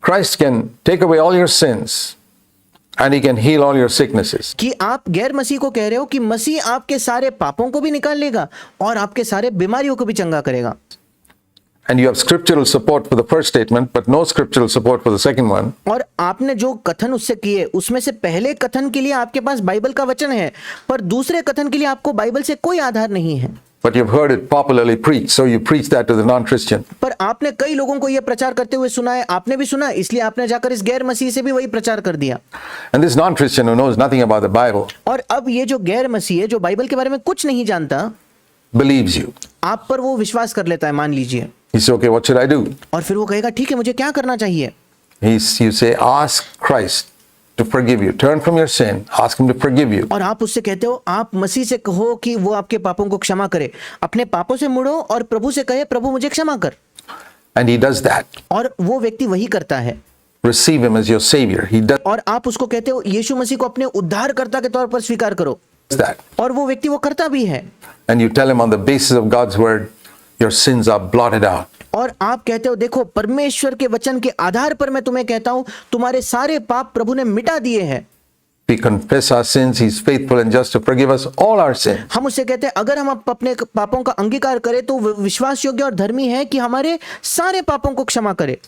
Christ can take away all your sins and He can heal all your sicknesses. कि आप गैर मसीह को कह रहे हो कि मसीह आपके सारे पापों को भी निकाल लेगा और आपके सारे बीमारियों को भी चंगा करेगा, And you have scriptural support for the first statement, but no scriptural support for the second one. और आपने जो कथन उससे किए उसमें से पहले कथन के लिए आपके पास बाइबल का वचन है, पर दूसरे कथन के लिए आपको बाइबल से कोई आधार नहीं है। But you've heard it popularly preached, so you preach that to the non-Christian. पर आपने कई लोगों को यह प्रचार करते हुए सुना है, आपने भी सुना, इसलिए आपने जाकर इस गैर मसीह से भी वही प्रचार कर दिया। And this non-Christian who knows nothing about the Bible और अब ये जो गैर मसीह है, जो बाइबल के बारे में कुछ नहीं जानता, believes you. आप पर वो विश्वास कर लेता है, मान लीजिए, He says, okay, what should I do? और फिर वो कहेगा ठीक है, मुझे क्या करना चाहिए? You say, ask Christ to forgive you. Turn from your sin. Ask Him to forgive you. और आप उससे कहते हो, आप मसीह से कहो कि वो आपके पापों को क्षमा करे, अपने पापों से मुड़ो और प्रभु से कहे, प्रभु मुझे क्षमा कर। And He does that. और वो व्यक्ति वही करता है। Receive Him as your Savior. He does और आप उसको कहते हो यीशु मसीह को अपने उद्धारकर्ता के तौर पर स्वीकार करो, that. और वो व्यक्ति वो करता भी है। And you tell him on the basis of God's word, your sins are blotted out. और आप कहते हो, देखो परमेश्वर के वचन के आधार पर मैं तुम्हें कहता हूं, तुम्हारे सारे पाप प्रभु ने मिटा दिए हैं। We confess our sins. He's faithful and just to forgive us all our sins. हम उससे कहते हैं अगर हम अपने पापों का अंगीकार करें तो वो विश्वास योग्य और धर्मी है कि हमारे सारे पापों को क्षमा करे।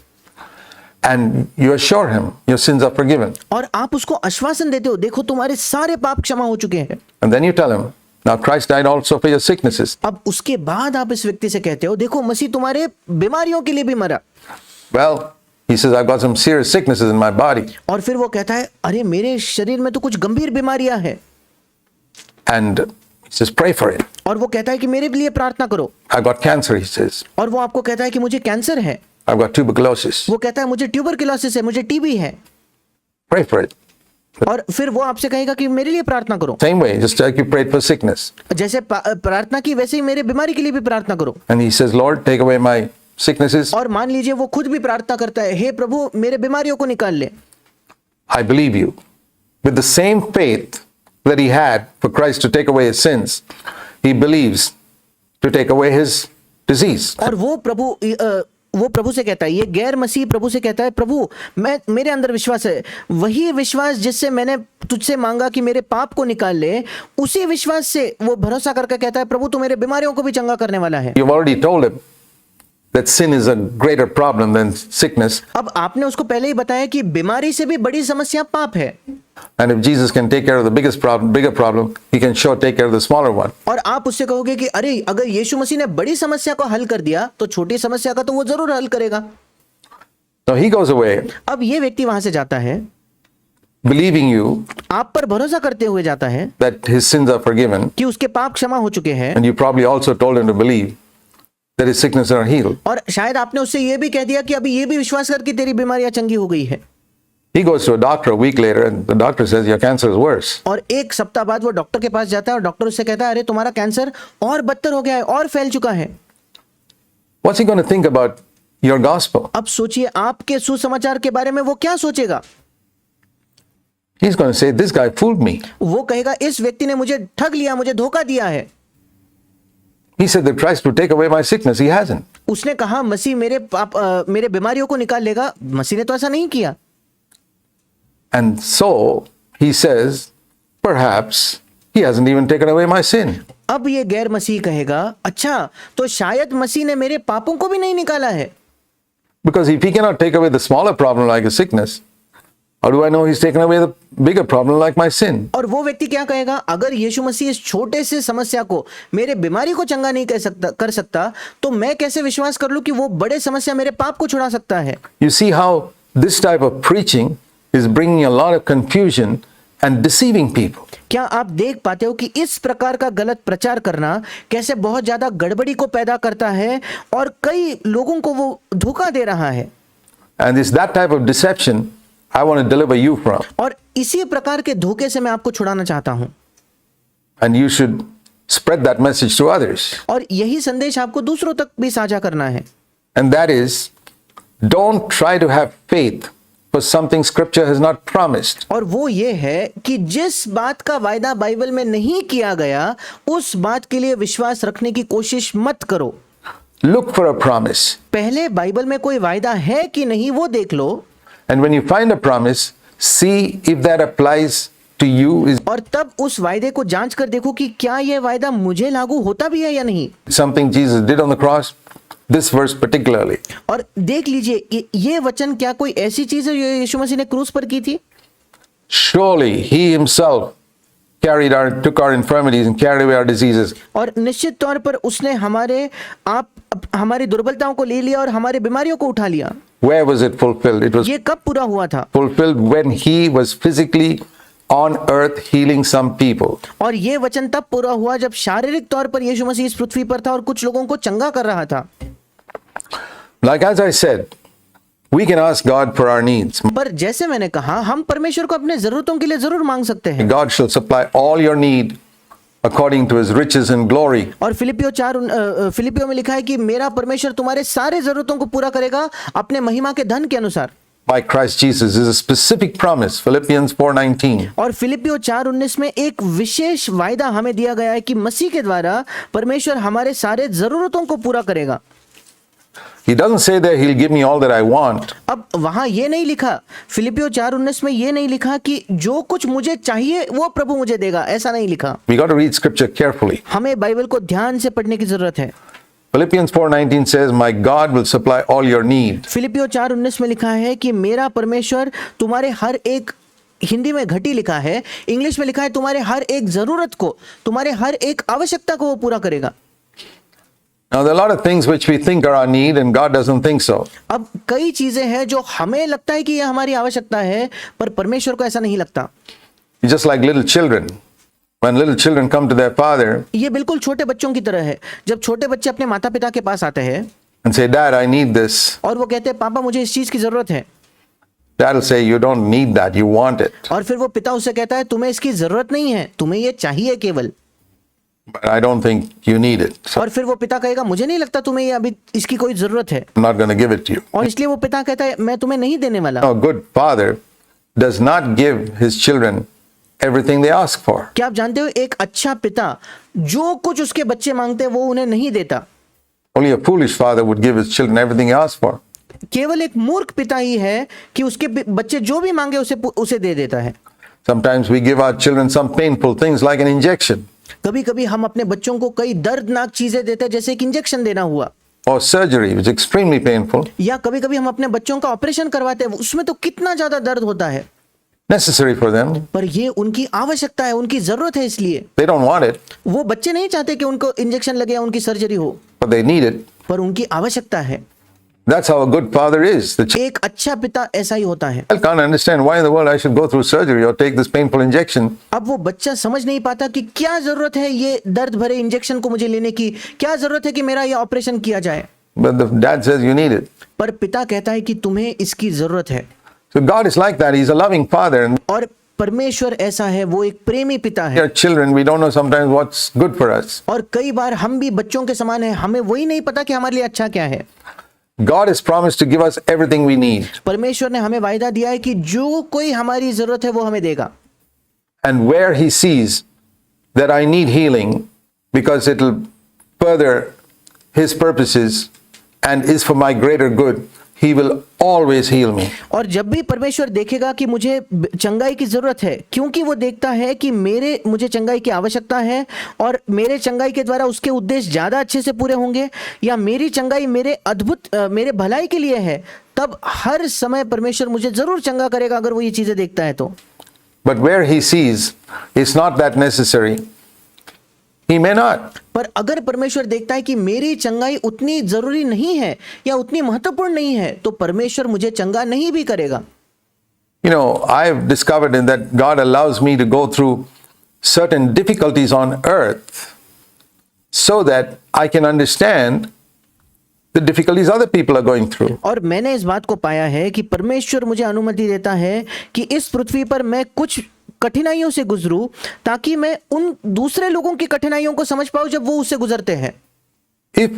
And you assure him your sins are forgiven. और आप उसको आश्वासन देते हो, देखो तुम्हारे सारे पाप क्षमा हो चुके हैं। And then you tell him, now Christ died also for your sicknesses. अब उसके बाद आप इस व्यक्ति से कहते हो, देखो मसीह तुम्हारे बीमारियों के लिए भी मरा। Well, He says, I've got some serious sicknesses in my body. और फिर वो कहता है, अरे मेरे शरीर में तो कुछ गंभीर बीमारियां हैं। And he says, pray for it. और वो कहता है कि मेरे लिए प्रार्थना करो। I've got cancer, he says. और वो आपको कहता है कि मुझे कैंसर है। I've got tuberculosis. वो कहता है मुझे ट्यूबरकुलोसिस है, मुझे टीबी है। Pray for it. और फिर वो आपसे कहेगा कि मेरे लिए प्रार्थना करो। Same way, just like you prayed for sickness. जैसे प्रार्थना की वैसे ही मेरे बीमारी के लिए भी प्रार्थना करो। And he says, Lord, take away my sicknesses. और मान लीजिए वो खुद भी प्रार्थना करता है, हे प्रभु मेरे बीमारियों को निकाल ले। I believe you. With the same faith that he had for Christ to take away his sins, he believes to take away his disease. और वो प्रभु से कहता है, ये गैर मसीह प्रभु से कहता है, प्रभु मेरे अंदर विश्वास है, वही विश्वास जिससे मैंने तुझसे मांगा कि मेरे पाप को निकाल ले, उसी विश्वास से वो भरोसा करके कहता है, प्रभु तू मेरे बीमारियों को भी चंगा करने वाला है। You've already told him that sin is a greater problem than sickness. अब आपने उसको पहले ही बताया कि बीमारी से भी बड़ी समस्या पाप है। And if Jesus can take care of the bigger problem, he can sure take care of the smaller one. और आप उससे कहोगे कि अरे अगर यीशु मसीह ने बड़ी समस्या को हल कर दिया तो छोटी समस्या का तो वो जरूर हल करेगा। Now he goes away, अब ये व्यक्ति वहां से जाता है, believing you आप पर भरोसा करते हुए जाता है that his sins are forgiven, कि उसके पाप क्षमा हो चुके हैं। and you probably also told him to believe that his sicknesses are healed. और शायद आपने उससे ये भी कह दिया कि अभी ये भी विश्वास कर कि तेरी बीमारियां चंगी हो गई है। He goes to a doctor a week later, and the doctor says your cancer is worse. और एक सप्ताह बाद वो डॉक्टर के पास जाता है और डॉक्टर उससे कहता है, अरे तुम्हारा कैंसर और बदतर हो गया है और फैल चुका है। What's he going to think about your gospel? अब सोचिए आपके सुसमाचार के बारे में वो क्या सोचेगा। He's going to say, this guy fooled me. वो कहेगा इस व्यक्ति ने मुझे ठग लिया, मुझे धोखा दिया है। He said that Christ would take away my sickness. He hasn't. उसने कहा मसीह मेरे बीमारियों को निकाल लेगा, मसीह ने तो ऐसा नहीं किया। And so he says, perhaps he hasn't even taken away my sin. अब ये गैर मसीह कहेगा, अच्छा तो शायद मसीह ने मेरे पापों को भी नहीं निकाला है। Because if he cannot take away the smaller problem like a sickness, how do I know he's taken away the bigger problem like my sin? और वो व्यक्ति क्या कहेगा, अगर यीशु मसीह इस छोटे से समस्या को, मेरे बीमारी को चंगा नहीं कर सकता तो मैं कैसे विश्वास कर लूं कि वो बड़े समस्या मेरे पाप को छुड़ा सकता है। You see how this type of preaching is bringing a lot of confusion and deceiving people. क्या आप देख पाते हो कि इस प्रकार का गलत प्रचार करना कैसे बहुत ज्यादा गड़बड़ी को पैदा करता है और कई लोगों को वो धोखा दे रहा है। And it's that type of deception I want to deliver you from. और इसी प्रकार के धोखे से मैं आपको छुड़ाना चाहता हूं। And you should spread that message to others. और यही संदेश आपको दूसरों तक भी साझा करना है। And that is, don't try to have faith for something scripture has not promised. और वो ये है कि जिस बात का वायदा बाइबल में नहीं किया गया उस बात के लिए विश्वास रखने की कोशिश मत करो। Look for a promise. पहले बाइबल में कोई वायदा है कि नहीं वो देख लो। And when you find a promise, see if that applies to you. Is और तब उस वायदे को जांच कर देखो कि क्या ये वायदा मुझे लागू होता भी है या नहीं। something Jesus did on the cross? This verse particularly. और देख लीजिए ये वचन क्या कोई ऐसी चीज है जो यीशु मसीह ने क्रूस पर की थी। Surely he himself took our infirmities and carried away our diseases. और निश्चित तौर पर उसने हमारी दुर्बलताओं को ले लिया और हमारी बीमारियों को उठा लिया। Where was it fulfilled? It was ये कब पूरा हुआ था? fulfilled when he was physically on earth healing some people. और ये वचन तब पूरा हुआ जब शारीरिक तौर पर यीशु मसीह इस पृथ्वी पर था और कुछ लोगों को चंगा कर रहा था। Like as I said, we can ask God for our needs. पर जैसे मैंने कहा हम परमेश्वर को अपने जरूरतों के लिए जरूर मांग सकते हैं। God shall supply all your need according to his riches and glory. और फिलिपियो में लिखा है कि मेरा परमेश्वर तुम्हारे सारे जरूरतों को पूरा करेगा अपने महिमा के धन के अनुसार। By Christ Jesus is a specific promise. Philippians 4:19. और फिलिपियो 4:19 में एक विशेष वायदा हमें दिया गया है कि मसीह के द्वारा परमेश्वर हमारे सारे जरूरतों को पूरा करेगा। He doesn't say that he'll give me all that I want. अब वहां ये नहीं लिखा, फिलिपियो 4:19 में ये नहीं लिखा कि जो कुछ मुझे चाहिए वो प्रभु मुझे देगा, ऐसा नहीं लिखा। We got to read scripture carefully. हमें बाइबल को ध्यान से पढ़ने की जरूरत है। Philippians 4:19 says, "My God will supply all your need." फिलिपियो 4:19 में लिखा है कि मेरा परमेश्वर तुम्हारे हर एक, हिंदी में घटी लिखा है, इंग्लिश में लिखा है तुम्हारे हर एक जरूरत को, तुम्हारे हर एक आवश्यकता को वो पूरा करेगा। Now, there are a lot of things which we think are our need, and God doesn't think so. अब कई चीजें हैं जो हमें लगता है कि ये हमारी आवश्यकता है, पर परमेश्वर को ऐसा नहीं लगता। Just like little children. When little children come to their father ये बिल्कुल छोटे बच्चों की तरह है। जब छोटे बच्चे अपने माता पिता के पास आते हैं and say, Dad, I need this. और वो कहते हैं पापा मुझे इस चीज की जरूरत है, Dad will say, You don't need that, you want it. और फिर वो पिता उससे कहता है तुम्हें इसकी जरूरत नहीं है, तुम्हें ये चाहिए केवल। But I don't think you need it. So और फिर वो पिता कहेगा मुझे नहीं लगता तुम्हें ये अभी इसकी कोई जरूरत है, I'm not going to give it to you. और इसलिए वो पिता कहता है मैं तुम्हें नहीं देने वाला। A good father does not give his children everything they ask for. क्या आप जानते हो एक अच्छा पिता जो कुछ उसके बच्चे मांगते हैं वो उन्हें नहीं देता। Only a foolish father would give his children everything he asks for. केवल एक मूर्ख पिता ही है कि उसके बच्चे जो भी मांगे उसे दे देता है। Sometimes we give our children some painful things like an injection कभी कभी हम अपने बच्चों को कई दर्दनाक चीजें देते हैं, जैसे एक इंजेक्शन देना हुआ, or surgery, which is extremely painful, या कभी कभी हम अपने बच्चों का ऑपरेशन करवाते हैं, उसमें तो कितना ज्यादा दर्द होता है, necessary for them. पर ये उनकी आवश्यकता है, उनकी जरूरत है, इसलिए They don't want it, वो बच्चे नहीं चाहते कि उनको इंजेक्शन लगे या उनकी सर्जरी हो, but they need it. पर उनकी आवश्यकता है। That's how a good father is. The child एक अच्छा पिता ऐसा ही होता है। can't understand why in the world I should go through surgery or take this painful injection. अब वो बच्चा समझ नहीं पाता कि क्या जरूरत है ये दर्द भरे इंजेक्शन को मुझे लेने की, क्या जरूरत है कि मेरा ये ऑपरेशन किया जाए, But the dad says you need it. पर पिता कहता है कि तुम्हें इसकी जरूरत है। So God is like that. He's a loving father. And और परमेश्वर ऐसा है, वो एक प्रेमी पिता है। we are children, we don't know sometimes what's good for us. और कई बार हम भी बच्चों के समान हैं, हमें वही नहीं पता कि हमारे लिए अच्छा क्या है। God has promised to give us everything we need. परमेश्वर ने हमें वायदा दिया है कि जो कोई हमारी जरूरत है वो हमें देगा। And where He sees that I need healing because it will further His purposes and is for my greater good, He will always heal me. और जब भी परमेश्वर देखेगा कि मुझे चंगाई की जरूरत है, क्योंकि वो देखता है कि मुझे चंगाई की आवश्यकता है और मेरे चंगाई के द्वारा उसके उद्देश्य ज्यादा अच्छे से पूरे होंगे, या मेरी चंगाई मेरे भलाई के लिए है, तब हर समय परमेश्वर मुझे जरूर चंगा करेगा अगर वो ये चीजें देखता है तो। But where He sees it's not that necessary, He may not. पर अगर परमेश्वर देखता है कि मेरी चंगाई उतनी जरूरी नहीं है या उतनी महत्वपूर्ण नहीं है, तो परमेश्वर मुझे चंगा नहीं भी करेगा। You know, I've discovered that God allows me to go through certain difficulties on earth so that I can understand the difficulties other people are going through. और मैंने इस बात को पाया है कि परमेश्वर मुझे अनुमति देता है कि इस पृथ्वी पर मैं कुछ कठिनाइयों से गुजरूं, ताकि मैं उन दूसरे लोगों की कठिनाइयों को समझ पाऊं जब वो उससे गुजरते हैं। If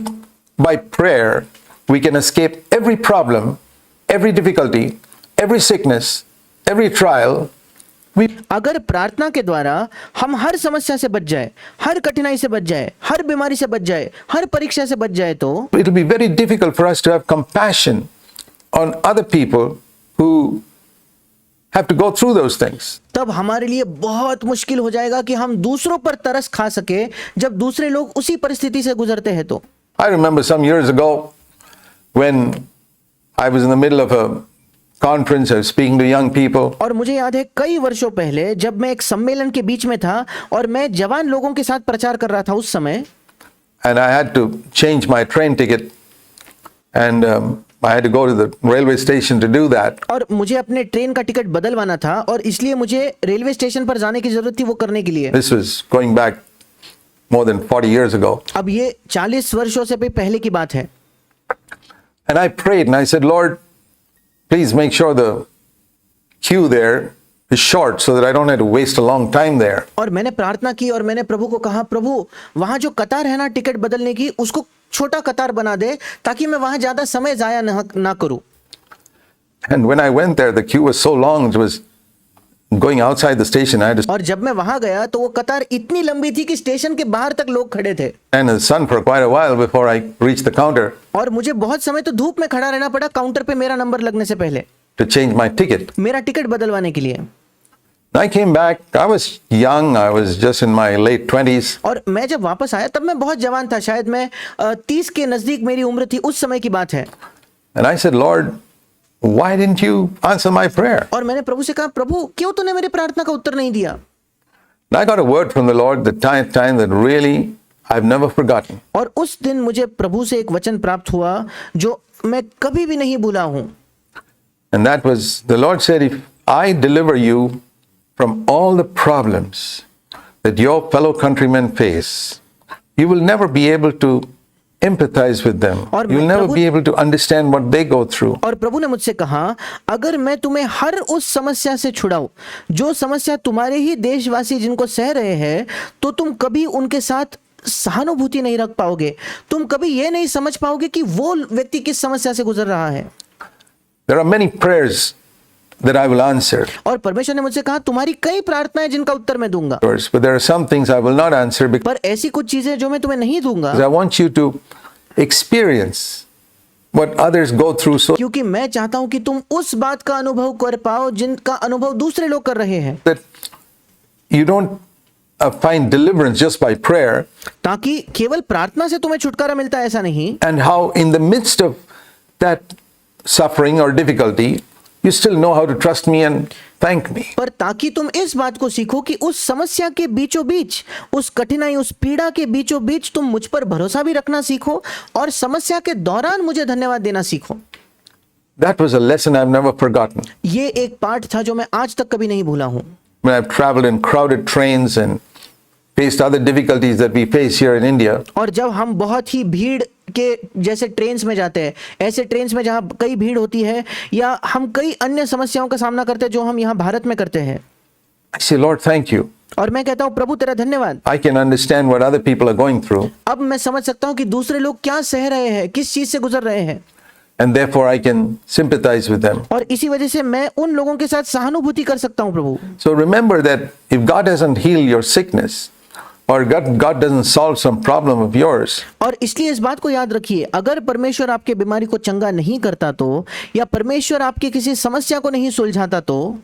by prayer we can escape every problem, every difficulty, every sickness, every trial, अगर प्रार्थना के द्वारा हम हर समस्या से बच जाए, हर कठिनाई से बच जाए, हर बीमारी से बच जाए, हर परीक्षा से बच जाए, तो it will be very difficult for us to have compassion on other people who have to go through those things. तब हमारे लिए बहुत मुश्किल हो जाएगा कि हम दूसरों पर तरस खा सके जब दूसरे लोग उसी परिस्थिति से गुजरते हैं तो। I remember some years ago when I was in the middle of a conference, I was speaking to young people. और मुझे याद है कई वर्षों पहले जब मैं एक सम्मेलन के बीच में था और मैं जवान लोगों के साथ प्रचार कर रहा था उस समय, And I had to change my train ticket and I had to go to the railway station to do that. और मुझे अपने ट्रेन का टिकट बदलवाना था और इसलिए मुझे रेलवे स्टेशन पर जाने की जरूरत थी वो करने के लिए। This was going back more than 40 years ago. अब ये 40 वर्षों से भी पहले की बात है। And I prayed and I said, Lord, please make sure the queue there is short so that I don't have to waste a long time there. और मैंने प्रार्थना की और मैंने प्रभु को कहा, प्रभु वहां जो कतार है ना टिकट बदलने की, उसको छोटा कतार बना दे ताकि मैं वहां ज्यादा समय जाया ना करूं। And when I went there, the queue was so long, it was going outside the station. I had to और जब मैं वहां गया तो वो कतार इतनी लंबी थी कि स्टेशन के बाहर तक लोग खड़े थे। stand in the sun for quite a while before I reached the counter और मुझे बहुत समय तो धूप में खड़ा रहना पड़ा काउंटर पे मेरा नंबर लगने से पहले, to change my ticket. मेरा टिकट बदलवाने के लिए। I came back. I was young. I was just in my late 20s. और मैं जब वापस आया तब मैं बहुत जवान था, शायद मैं 30 के नजदीक मेरी उम्र थी, उस समय की बात है। And I said, Lord, why didn't you answer my prayer? और मैंने प्रभु से कहा, प्रभु क्यों तूने मेरी प्रार्थना का उत्तर नहीं दिया? And I got a word from the Lord the time that really I've never forgotten. और उस दिन मुझे प्रभु से एक वचन प्राप्त हुआ जो मैं कभी भी नहीं भूला हूं। And that was, the Lord said, if I deliver you from all the problems that your fellow countrymen face, you will never be able to empathize with them. और You will never Prabhu- be able to understand what they go through. और प्रभु ने मुझसे कहा, अगर मैं तुम्हें हर उस समस्या से छुड़ाऊं जो समस्या तुम्हारे ही देशवासी जिनको सह रहे हैं, तो तुम कभी उनके साथ सहानुभूति नहीं रख पाओगे। तुम कभी ये नहीं समझ पाओगे कि वो व्यक्ति किस समस्या से गुजर रहा है। There are many prayers that I will answer, और परमेश्वर ने मुझसे कहा, तुम्हारी कई प्रार्थनाएं जिनका उत्तर मैं दूंगा, but there are some things I will not answer because पर ऐसी कुछ चीजें जो मैं तुम्हें नहीं दूंगा, I want you to experience what others go through, so क्योंकि मैं चाहता हूं कि तुम उस बात का अनुभव कर पाओ जिनका अनुभव दूसरे लोग कर रहे हैं, that you don't find deliverance just by prayer, ताकि केवल प्रार्थना से तुम्हें छुटकारा मिलता है ऐसा नहीं, and how in the midst of that suffering or difficulty you still know how to trust me and thank me. पर ताकि तुम इस बात को सीखो कि उस समस्या के बीचों बीच, उस कठिनाई, उस पीड़ा के बीचों बीच तुम मुझ पर भरोसा भी रखना सीखो और समस्या के दौरान मुझे धन्यवाद देना सीखो। That was a lesson I've never forgotten. ये एक पाठ था जो मैं आज तक कभी नहीं भूला हूं। When I've traveled in crowded trains and faced other difficulties that we face here in India, और जब हम बहुत ही भीड़ के जैसे ट्रेन्स में जाते हैं, ऐसे ट्रेन्स में जहां कई भीड़ होती है, या हम कई अन्य समस्याओं का सामना करते हैं जो हम यहाँ भारत में करते हैं, I say, Lord, thank you. और मैं कहता हूँ, प्रभु तेरा धन्यवाद। I can understand what other people are going through, अब मैं समझ सकता हूँ कि दूसरे लोग क्या सह रहे हैं, किस चीज से गुजर रहे हैं, and therefore I can sympathize with them. और इसी वजह से मैं उन लोगों के साथ सहानुभूति कर सकता हूँ प्रभु। So remember that if God hasn't healed your sickness, or God doesn't solve some problem of yours, और इसलिए इस बात को याद रखिए, अगर परमेश्वर आपके बीमारी को चंगा नहीं करता तो, या परमेश्वर आपकी किसी समस्या को नहीं सुलझाता तो,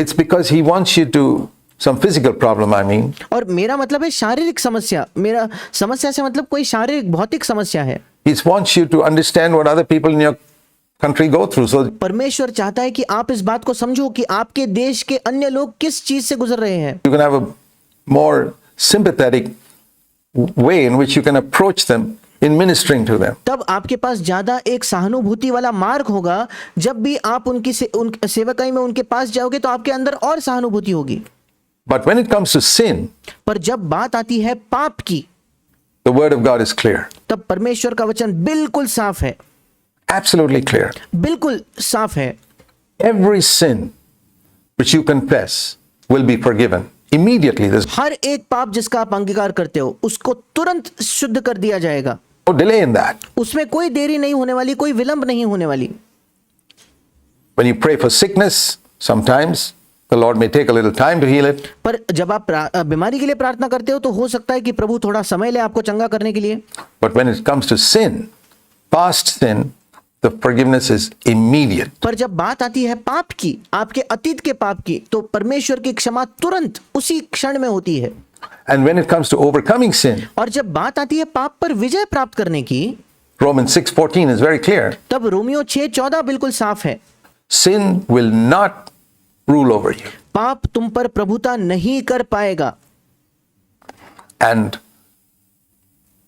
it's because He wants you to, some physical problem I mean, और मेरा मतलब है शारीरिक समस्या, मेरा समस्या से मतलब कोई शारीरिक भौतिक समस्या है। He wants you to understand what other people in your country go through, so परमेश्वर चाहता है कि आप इस बात को समझो कि आपके देश के अन्य लोग किस चीज से गुजर रहे हैं, you can have a more sympathetic way in which you can approach them in ministering to them. तब आपके पास ज्यादा एक सहानुभूति वाला मार्ग होगा। जब भी आप उनकी सेवकाई में उनके पास जाओगे तो आपके अंदर और सहानुभूति होगी। But when it comes to sin, पर जब बात आती है पाप की, the word of God is clear, तब परमेश्वर का वचन बिल्कुल साफ है, absolutely clear. बिल्कुल साफ है। Every sin which you confess will be forgiven immediately. There's हर एक पाप जिसका आप अंगीकार करते हो उसको तुरंत शुद्ध कर दिया जाएगा, no delay in that. उसमें कोई देरी नहीं होने वाली, कोई विलंब नहीं होने वाली। When you pray for sickness, sometimes the Lord may take a little time to heal it. पर जब आप बीमारी के लिए प्रार्थना करते हो तो हो सकता है कि प्रभु थोड़ा समय ले आपको चंगा करने के लिए, But when it comes to sin, past sin, the forgiveness is immediate. पर जब बात आती है पाप की, आपके अतीत के पाप की, तो परमेश्वर की क्षमा तुरंत उसी क्षण में होती है। And when it comes to overcoming sin, और जब बात आती है पाप पर विजय प्राप्त करने की, Romans 6:14 is very clear. तब रोमियो 6:14 बिल्कुल साफ है, Sin will not rule over you. पाप तुम पर प्रभुता नहीं कर पाएगा, And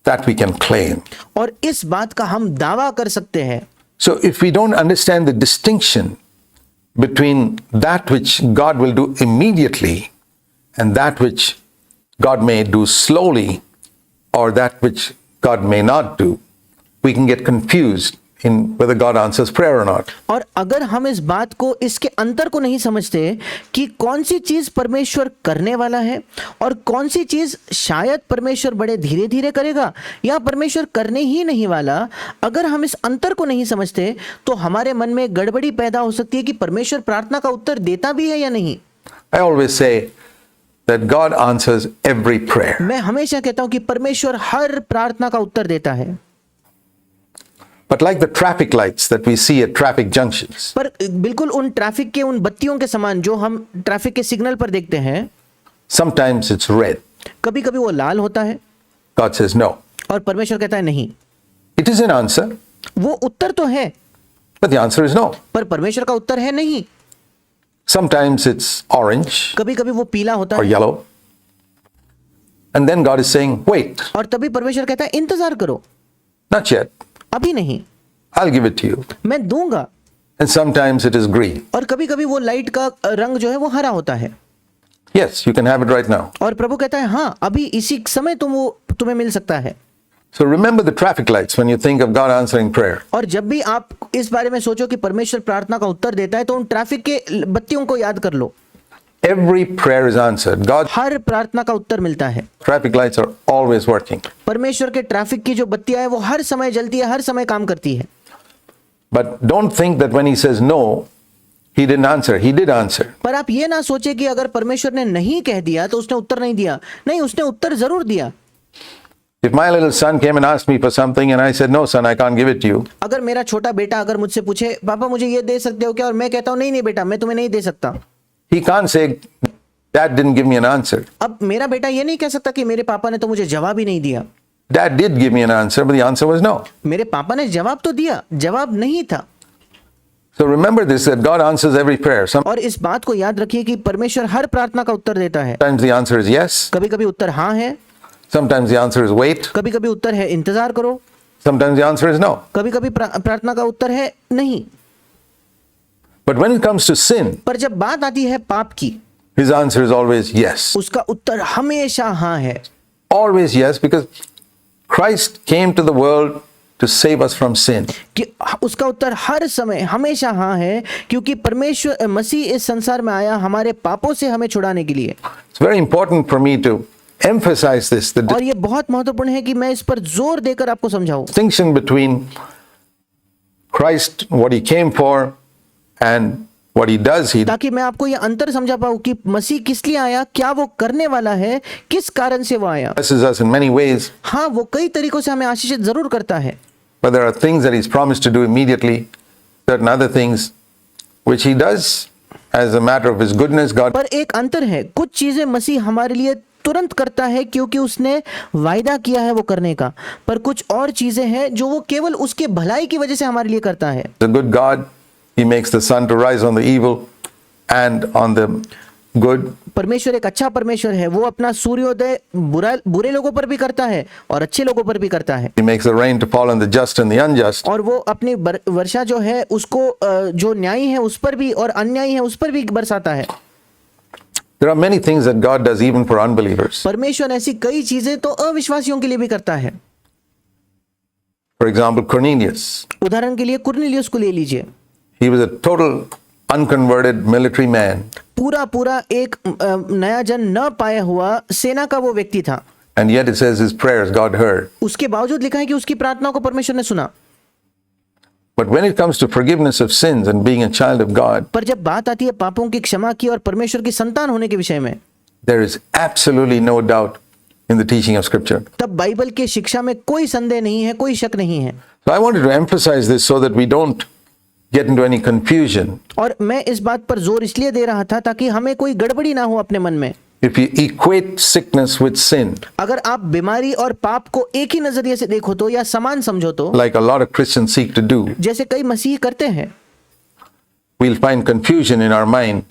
that we can claim. और इस बात का हम दावा कर सकते हैं। So if we don't understand the distinction between that which God will do immediately and that which God may do slowly, or that which God may not do, we can get confused in whether God answers prayer or not. और अगर हम इस बात को, इसके अंतर को नहीं समझते कि कौन सी चीज परमेश्वर करने वाला है और कौन सी चीज शायद परमेश्वर बड़े धीरे धीरे करेगा या परमेश्वर करने ही नहीं वाला, अगर हम इस अंतर को नहीं समझते तो हमारे मन में गड़बड़ी पैदा हो सकती है कि परमेश्वर प्रार्थना का उत्तर देता भी है या नहीं। I always say that God answers every prayer. मैं हमेशा कहता हूं कि परमेश्वर हर प्रार्थना का उत्तर देता है, But like the traffic lights that we see at traffic junctions, पर बिल्कुल उन ट्रैफिक के उन बत्तियों के समान जो हम ट्रैफिक के सिग्नल पर देखते हैं, sometimes it's red. कभी कभी वो लाल होता है God says no. और परमेश्वर कहता है नहीं। It is an answer, वो उत्तर तो है, but the answer is no. पर परमेश्वर का उत्तर है नहीं। Sometimes it's orange कभी कभी वो पीला होता or है yellow. And then God is saying, wait, और तभी परमेश्वर कहता है इंतजार करो, not yet. अभी नहीं, I'll give it to you. मैं दूंगा। And sometimes it is green. और कभी कभी वो लाइट का रंग जो है वो हरा होता है। Yes, you can have it right now. और प्रभु कहता है हाँ, अभी इसी समय तुम्हें मिल सकता है। So remember the traffic lights when you think of God answering prayer. और जब भी आप इस बारे में सोचो कि परमेश्वर प्रार्थना का उत्तर देता है, तो उन ट्रैफिक के बत्तियों को याद कर लो। Every prayer is answered. God's हर प्रार्थना का उत्तर मिलता है। traffic lights are always working. परमेश्वर के ट्रैफिक की जो बत्तियां हैं वो हर समय जलती है, हर समय काम करती है। But don't think that when he says no, he didn't answer. He did answer. पर आप ये ना सोचे कि अगर परमेश्वर ने नहीं कह दिया तो उसने उत्तर नहीं दिया। नहीं, उसने उत्तर जरूर दिया। If my little son came and asked me for something and I said, no son, I can't give it to you. अगर मेरा छोटा बेटा अगर मुझसे पूछे पापा मुझे ये दे सकते हो क्या, और मैं कहता हूँ नहीं नहीं बेटा मैं तुम्हें नहीं दे सकता, He can't say, Dad didn't give me an answer. अब मेरा बेटा ये नहीं कह सकता कि मेरे पापा ने तो मुझे जवाब ही नहीं दिया। Dad did give me an answer, but the answer was no. मेरे पापा ने जवाब तो दिया, जवाब नहीं था। So remember this, that God answers every prayer. और इस बात को याद रखिए कि परमेश्वर हर प्रार्थना का उत्तर देता है। Sometimes the answer is yes. कभी कभी उत्तर हाँ है, Sometimes the answer is wait. कभी कभी उत्तर है इंतजार करो, Sometimes the answer is no. कभी कभी प्रार्थना का उत्तर है नहीं। But when it comes to sin, पर जब बात आती है पाप की, his answer is always yes. उसका उत्तर हमेशा हाँ है। Always yes, because Christ came to the world to save us from sin. कि उसका उत्तर हर समय हमेशा हाँ है, क्योंकि परमेश्वर मसीह इस संसार में आया हमारे पापों से हमें छुड़ाने के लिए। It's very important for me to emphasize this, the और ये बहुत महत्वपूर्ण है कि मैं इस पर जोर देकर आपको समझाऊं। distinction between Christ, what he came for, and what he does. He ताकि मैं आपको ये अंतर समझा पाऊं कि मसीह किस लिए आया, क्या वो करने वाला है, किस कारण से वो आया। blesses us in many ways, हाँ, वो कई तरीकों से हमें आशीषित जरूर करता है, but there are things that he's promised to do immediately, certain other things which he does as a matter of his goodness. God पर एक अंतर है, कुछ चीजें मसीह हमारे लिए तुरंत करता है क्योंकि उसने वायदा किया है वो करने का, पर कुछ और चीजें हैं जो वो केवल उसके भलाई की वजह से हमारे लिए करता है। is a good God. He makes the sun to rise on the evil and on the good. परमेश्वर एक अच्छा परमेश्वर है, वो अपना सूर्योदय बुरे लोगों पर भी करता है और अच्छे लोगों पर भी करता है। He makes the rain to fall on the just and the unjust. और वो अपनी वर्षा जो है उसको जो न्यायी है उस पर भी और अन्यायी है उस पर भी बरसाता है। There are many things that God does even for unbelievers. परमेश्वर ऐसी कई चीजें तो अविश्वासियों के लिए भी करता है। For example, Cornelius. उदाहरण के लिए कुरनेलियुस को ले लीजिए। He was a total unconverted military man. पूरा एक नया जन न पाया हुआ सेना का वो व्यक्ति था, And yet it says his prayers God heard. उसके बावजूद लिखा है कि उसकी प्रार्थना को परमेश्वर ने सुना। But when it comes to forgiveness of sins and being a child of God, पर जब बात आती है पापों की क्षमा की और परमेश्वर की संतान होने के विषय में, there is absolutely no doubt in the teaching of Scripture. तब बाइबल की शिक्षा में कोई संदेह नहीं है, कोई शक नहीं है। So I wanted to emphasize this so that we don't get into any confusion. और मैं इस बात पर जोर इसलिए दे रहा था ताकि हमें कोई गड़बड़ी ना हो अपने मन में। If you equate sickness with sin, अगर आप बीमारी और पाप को एक ही नजरिए से देखो तो या समान समझो तो, like a lot of Christians seek to do, जैसे कई मसीही करते हैं, we'll find confusion in our mind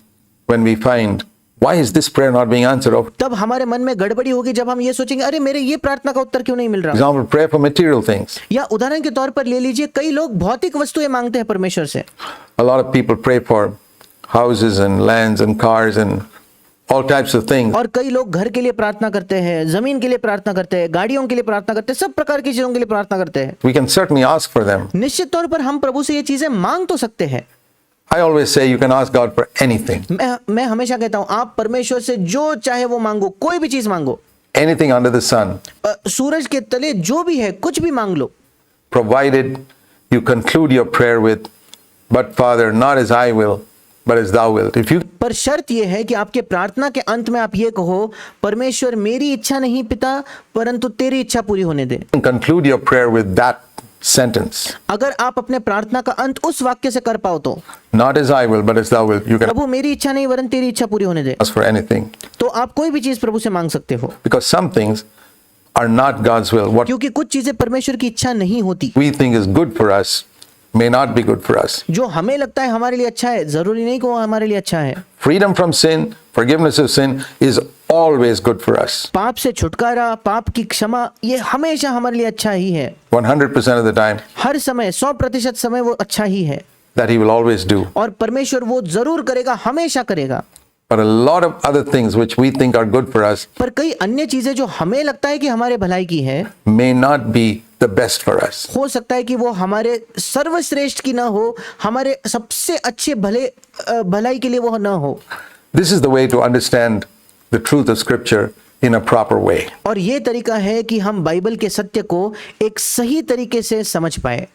when we find, why is this prayer not being answered? For तब हमारे मन में गड़बड़ी होगी जब हम ये सोचेंगे अरे मेरे ये प्रार्थना का उत्तर क्यों नहीं मिल रहा। example, pray for material things. या उदाहरण के तौर पर ले लीजिए, कई लोग भौतिक वस्तुएं मांगते हैं परमेश्वर से। A lot of people pray for houses and lands and cars and all types of things. और कई लोग घर के लिए प्रार्थना करते हैं, जमीन के लिए प्रार्थना करते हैं, गाड़ियों के लिए प्रार्थना करते हैं, सब प्रकार की चीजों के लिए प्रार्थना करते हैं। We can certainly ask for them. निश्चित तौर पर हम प्रभु से ये चीजें मांग तो सकते हैं। I always say you can ask God for anything, मैं हमेशा कहता हूं आप परमेश्वर से जो चाहे वो मांगो, कोई भी चीज मांगो, anything under the sun, सूरज के तले जो भी है कुछ भी मांग लो, provided you conclude your prayer with, but Father, not as I will, but as thou wilt. If you पर शर्त यह है कि आपके प्रार्थना के अंत में आप ये कहो, परमेश्वर मेरी इच्छा नहीं पिता परंतु तेरी इच्छा पूरी होने दे। conclude your prayer with that sentence, अगर आप अपने प्रार्थना का अंत उस वाक्य से कर पाओ तो, not as I will, but as thou wilt, you can प्रभु मेरी इच्छा नहीं वरन तेरी इच्छा पूरी होने दे, ask for anything, तो आप कोई भी चीज प्रभु से मांग सकते हो। because some things are not God's will. What क्योंकि कुछ चीजें परमेश्वर की इच्छा नहीं होती। we think is good for us may not be good for us. जो हमें लगता है हमारे लिए अच्छा है, जरूरी नहीं कि वो हमारे लिए अच्छा है। Freedom from sin, forgiveness of sin is always good for us. पाप से छुटकारा, पाप की क्षमा, ये हमेशा हमारे लिए अच्छा ही है। 100% of the time, हर समय 100% समय वो अच्छा ही है that He will always do. और परमेश्वर वो जरूर करेगा, हमेशा करेगा। But a lot of other things which we think are good for us पर कई अन्य चीजें जो हमें लगता है कि हमारे भलाई की है, may not be the best for us. हो सकता है कि वो हमारे सर्वश्रेष्ठ की ना हो, हमारे सबसे अच्छे भलाई के लिए वो ना हो। This is the way to understand the truth of Scripture in a proper way. और ये तरीका है कि हम बाइबल के सत्य को एक सही तरीके से समझ पाए।